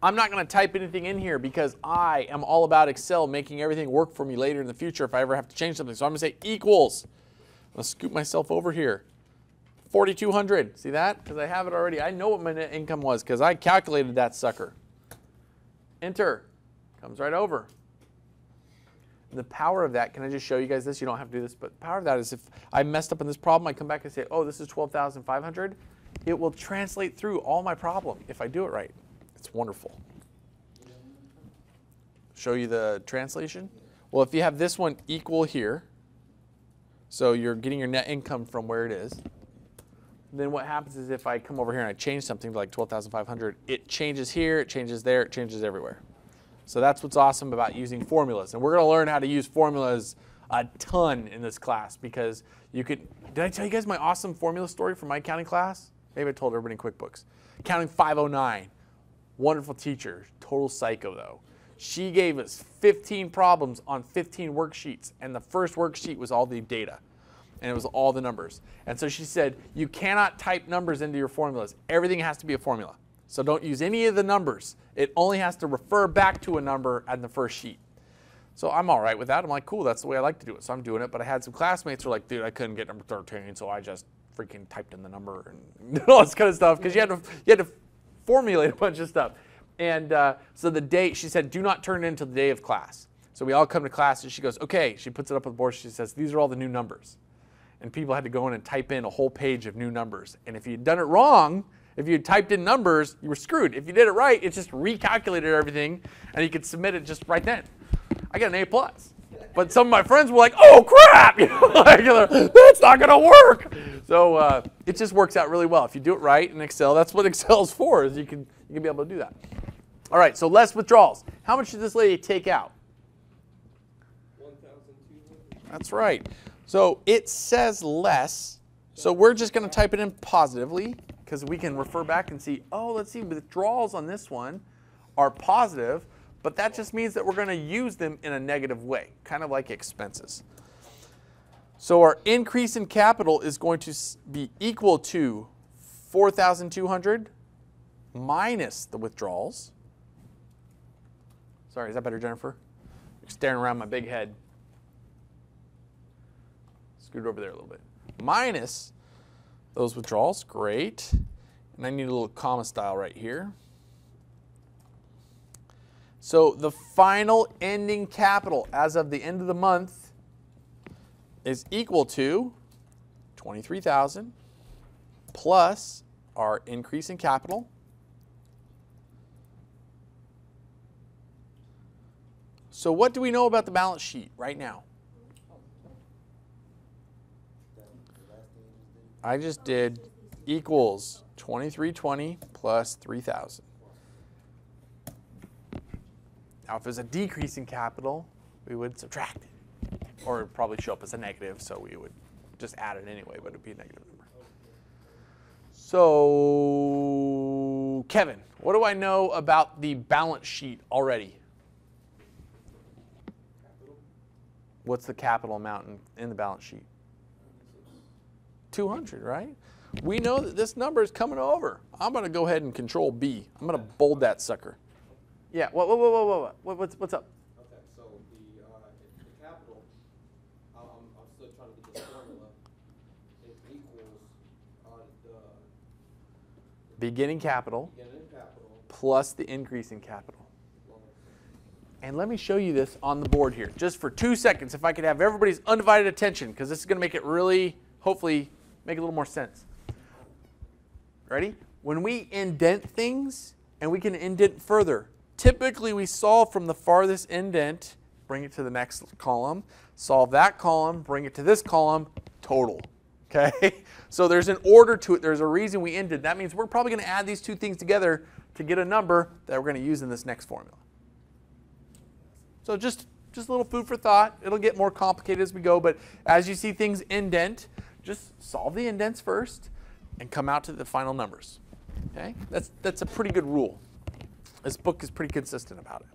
I'm not going to type anything in here because I am all about Excel making everything work for me later in the future if I ever have to change something. So I'm going to say equals. I'm going to scoop myself over here. 4,200. See that? Because I have it already. I know what my net income was because I calculated that sucker. Enter. Comes right over. And the power of that, can I just show you guys this? You don't have to do this, but the power of that is if I messed up in this problem, I come back and say, oh, this is 12,500. It will translate through all my problem if I do it right. It's wonderful. Show you the translation? Well, if you have this one equal here, so you're getting your net income from where it is, then what happens is if I come over here and I change something to like 12,500, it changes here, it changes there, it changes everywhere. So that's what's awesome about using formulas. And we're going to learn how to use formulas a ton in this class because you could, did I tell you guys my awesome formula story from my accounting class? Maybe I told everybody in QuickBooks. Accounting 509, wonderful teacher, total psycho though. She gave us 15 problems on 15 worksheets, and the first worksheet was all the data, and it was all the numbers. And so she said, you cannot type numbers into your formulas. Everything has to be a formula. So don't use any of the numbers. It only has to refer back to a number on the first sheet. So I'm all right with that. I'm like, cool, that's the way I like to do it. So I'm doing it. But I had some classmates who were like, dude, I couldn't get number 13, so I just freaking typed in the number and all this kind of stuff because you had to formulate a bunch of stuff. And so the date, she said, do not turn it into the day of class. So we all come to class and she goes, okay. She puts it up on the board. She says, these are all the new numbers. And people had to go in and type in a whole page of new numbers. And if you'd done it wrong, if you typed in numbers, you were screwed. If you did it right, it just recalculated everything, and you could submit it just right then. I got an A+. But some of my friends were like, oh, crap! You know, like, that's not going to work. So it just works out really well. If you do it right in Excel, that's what Excel's for, is you can be able to do that. All right, so less withdrawals. How much did this lady take out? 1,200. That's right. So it says less. So we're just going to type it in positively because we can refer back and see, oh, let's see, withdrawals on this one are positive, but that just means that we're going to use them in a negative way, kind of like expenses. So our increase in capital is going to be equal to 4,200 minus the withdrawals. Sorry, is that better, Jennifer? You're staring around my big head. Scoot over there a little bit. Minus those withdrawals, great. And I need a little comma style right here. So the final ending capital as of the end of the month is equal to 23,000 plus our increase in capital So what do we know about the balance sheet right now? I just did equals 2320 plus 3,000. Now if there's a decrease in capital, we would subtract it. Or it would probably show up as a negative, so we would just add it anyway, but it would be a negative number. So, Kevin, what do I know about the balance sheet already? What's the capital amount in the balance sheet? 200, right? We know that this number is coming over. I'm going to go ahead and control B. I'm going to bold that sucker. Yeah, whoa. What's up? Okay, so the capital, I'm still trying to get this formula. It equals the beginning capital plus the increase in capital. And let me show you this on the board here, just for 2 seconds, if I could have everybody's undivided attention, because this is going to make it really, hopefully, make a little more sense. Ready? When we indent things, and we can indent further, typically we solve from the farthest indent, bring it to the next column, solve that column, bring it to this column, total. Okay? So there's an order to it. There's a reason we indent. That means we're probably going to add these two things together to get a number that we're going to use in this next formula. So just a little food for thought. It'll get more complicated as we go, but as you see things indent, just solve the indents first and come out to the final numbers. Okay? That's a pretty good rule. This book is pretty consistent about it.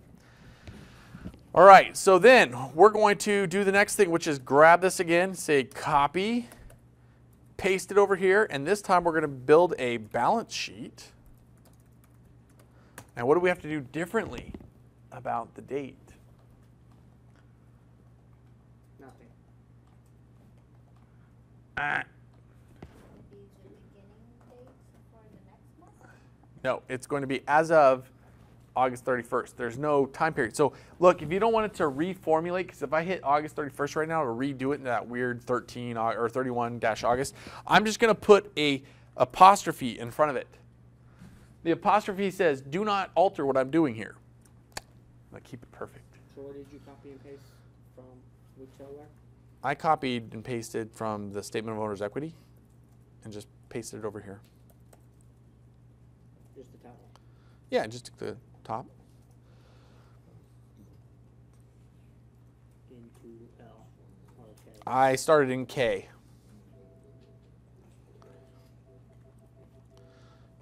All right, so then we're going to do the next thing, which is grab this again, say copy, paste it over here, and this time we're going to build a balance sheet. Now, what do we have to do differently about the date? Nothing. No, it's going to be as of August 31st. There's no time period. So look, if you don't want it to reformulate, because if I hit August 31st right now to redo it in that weird 13 or 31-August, I'm just going to put a apostrophe in front of it. The apostrophe says, do not alter what I'm doing here. I'm going to keep it perfect. So where did you copy and paste from? Which where? I copied and pasted from the Statement of Owner's Equity and just pasted it over here. Just the top. Yeah, just took the top. Into L. Okay. I started in K.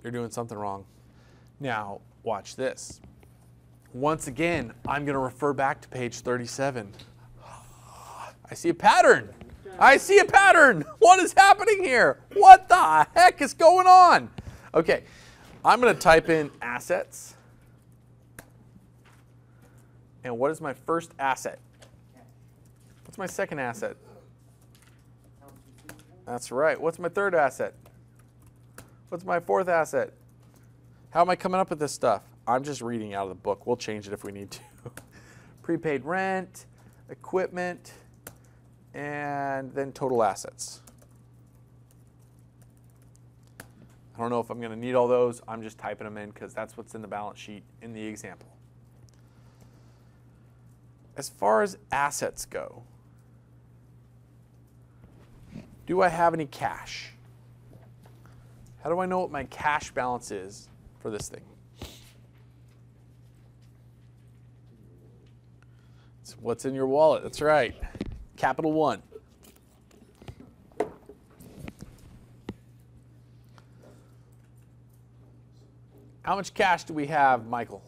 You're doing something wrong. Now, watch this. Once again, I'm going to refer back to page 37. I see a pattern. I see a pattern. What is happening here? What the heck is going on? Okay, I'm going to type in assets. And what is my first asset? What's my second asset? That's right. What's my third asset? What's my fourth asset? How am I coming up with this stuff? I'm just reading out of the book. We'll change it if we need to. Prepaid rent, equipment, and then total assets. I don't know if I'm going to need all those. I'm just typing them in because that's what's in the balance sheet in the example. As far as assets go, do I have any cash? How do I know what my cash balance is for this thing? It's what's in your wallet. That's right. Capital One. How much cash do we have, Michael?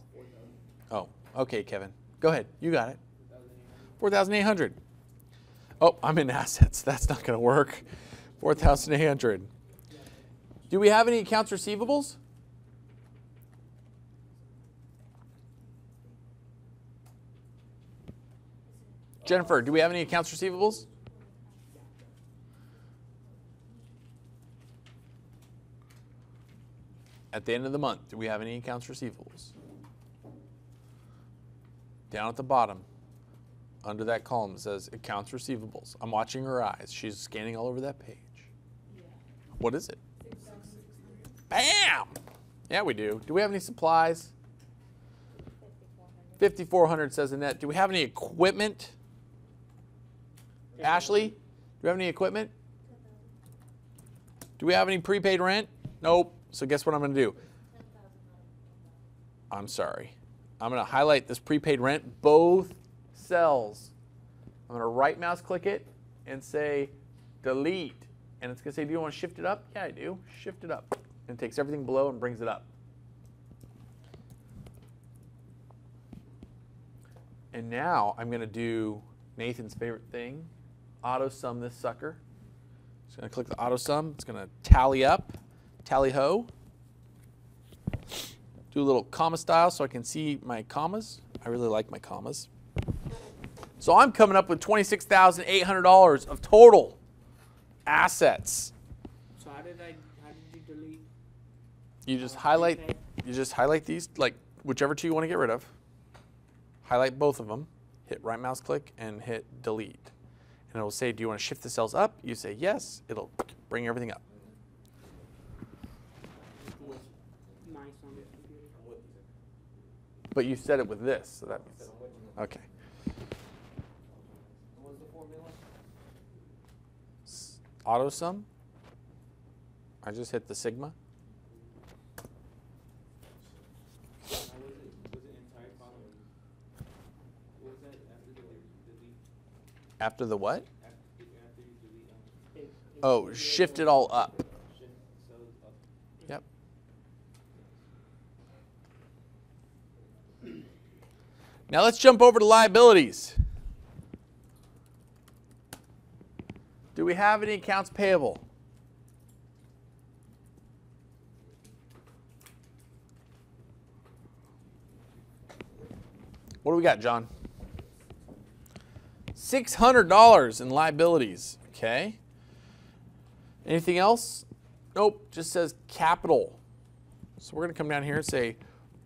Oh, okay, Kevin. Go ahead. You got it. 4,800. Oh, I'm in assets. That's not going to work. 4,800. Do we have any accounts receivables? Jennifer, do we have any accounts receivables? At the end of the month, do we have any accounts receivables? Down at the bottom, under that column, it says accounts receivables. I'm watching her eyes. She's scanning all over that page. What is it? Bam! Yeah, we do. Do we have any supplies? 5,400 says Annette. Do we have any equipment? Ashley, do we have any equipment? Do we have any prepaid rent? Nope. So guess what I'm going to do? I'm sorry. I'm going to highlight this prepaid rent, both cells. I'm going to right mouse click it and say delete. And it's going to say, do you want to shift it up? Yeah, I do. Shift it up. And it takes everything below and brings it up. And now I'm going to do Nathan's favorite thing, auto sum this sucker. Just going to click the auto sum. It's going to tally up, tally ho. Do a little comma style so I can see my commas. I really like my commas. So I'm coming up with $26,800 of total assets. So how did you delete? You just highlight these, like whichever two you want to get rid of. Highlight both of them, hit right mouse click and hit delete. And it will say, do you want to shift the cells up? You say yes, it'll bring everything up. Nice on the computer. But you said it with this, so that means, okay. What's the formula? Auto sum. I just hit the sigma. Was it entire column? What was that after the delete? After the what? After you delete, Oh, shift it all up. shift cells up. Yep. Now let's jump over to liabilities. Do we have any accounts payable? What do we got, John? $600 in liabilities. Okay. Anything else? Nope. Just says capital. So we're going to come down here and say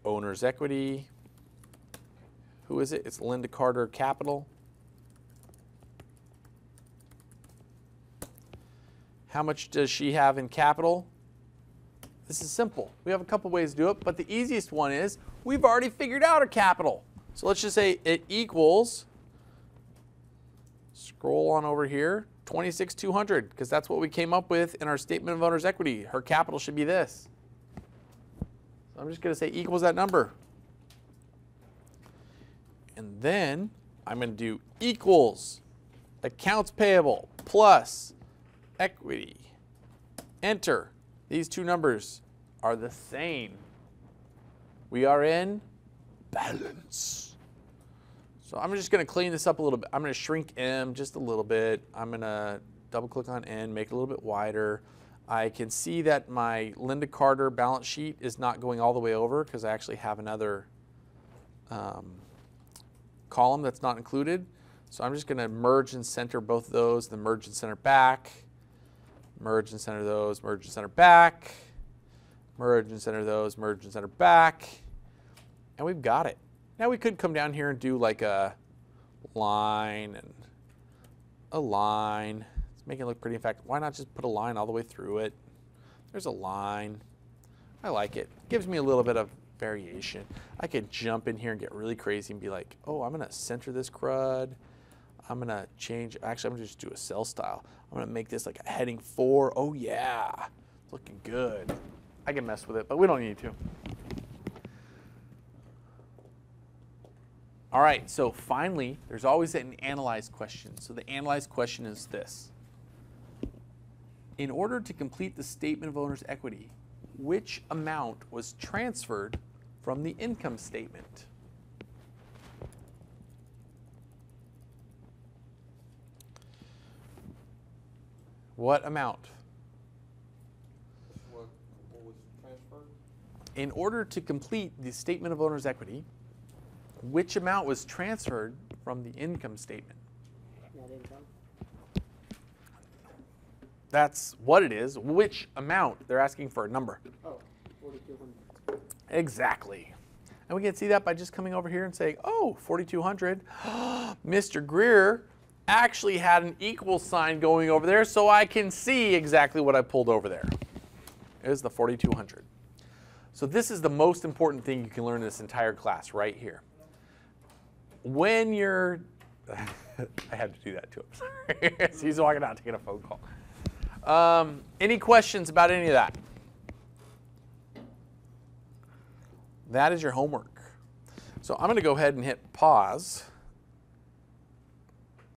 owner's equity. Who is it? It's Linda Carter Capital. How much does she have in capital? This is simple. We have a couple ways to do it, but the easiest one is we've already figured out her capital. So let's just say it equals, scroll on over here, $26,200 because that's what we came up with in our statement of owner's equity. Her capital should be this. So I'm just going to say equals that number. And then I'm going to do equals accounts payable plus equity. Enter. These two numbers are the same. We are in balance. So I'm just going to clean this up a little bit. I'm going to shrink M just a little bit. I'm going to double click on N, make it a little bit wider. I can see that my Linda Carter balance sheet is not going all the way over because I actually have another column that's not included. So I'm just going to merge and center both of those, then merge and center back, merge and center those, merge and center back, merge and center those, merge and center back, and we've got it. Now we could come down here and do like a line and a line. It's making it look pretty. In fact, why not just put a line all the way through it? There's a line. I like it. Gives me a little bit of variation. I could jump in here and get really crazy and be like, oh, I'm going to center this crud. I'm going to change. Actually, I'm going to just do a cell style. I'm going to make this like a heading 4. Oh, yeah. It's looking good. I can mess with it, but we don't need to. All right, so finally, there's always an analyze question. So the analyze question is this. In order to complete the statement of owner's equity, which amount was transferred from the income statement? What amount? What was transferred? In order to complete the statement of owner's equity, which amount was transferred from the income statement? Net income. That's what it is. Which amount? They're asking for a number. Oh, 4,200. Exactly. And we can see that by just coming over here and saying, oh, 4,200. Mr. Greer actually had an equal sign going over there, so I can see exactly what I pulled over there. It was the 4,200. So this is the most important thing you can learn in this entire class right here. When you're, I had to do that to him, sorry. He's walking out taking a phone call. Any questions about any of that? That is your homework. So I'm going to go ahead and hit pause.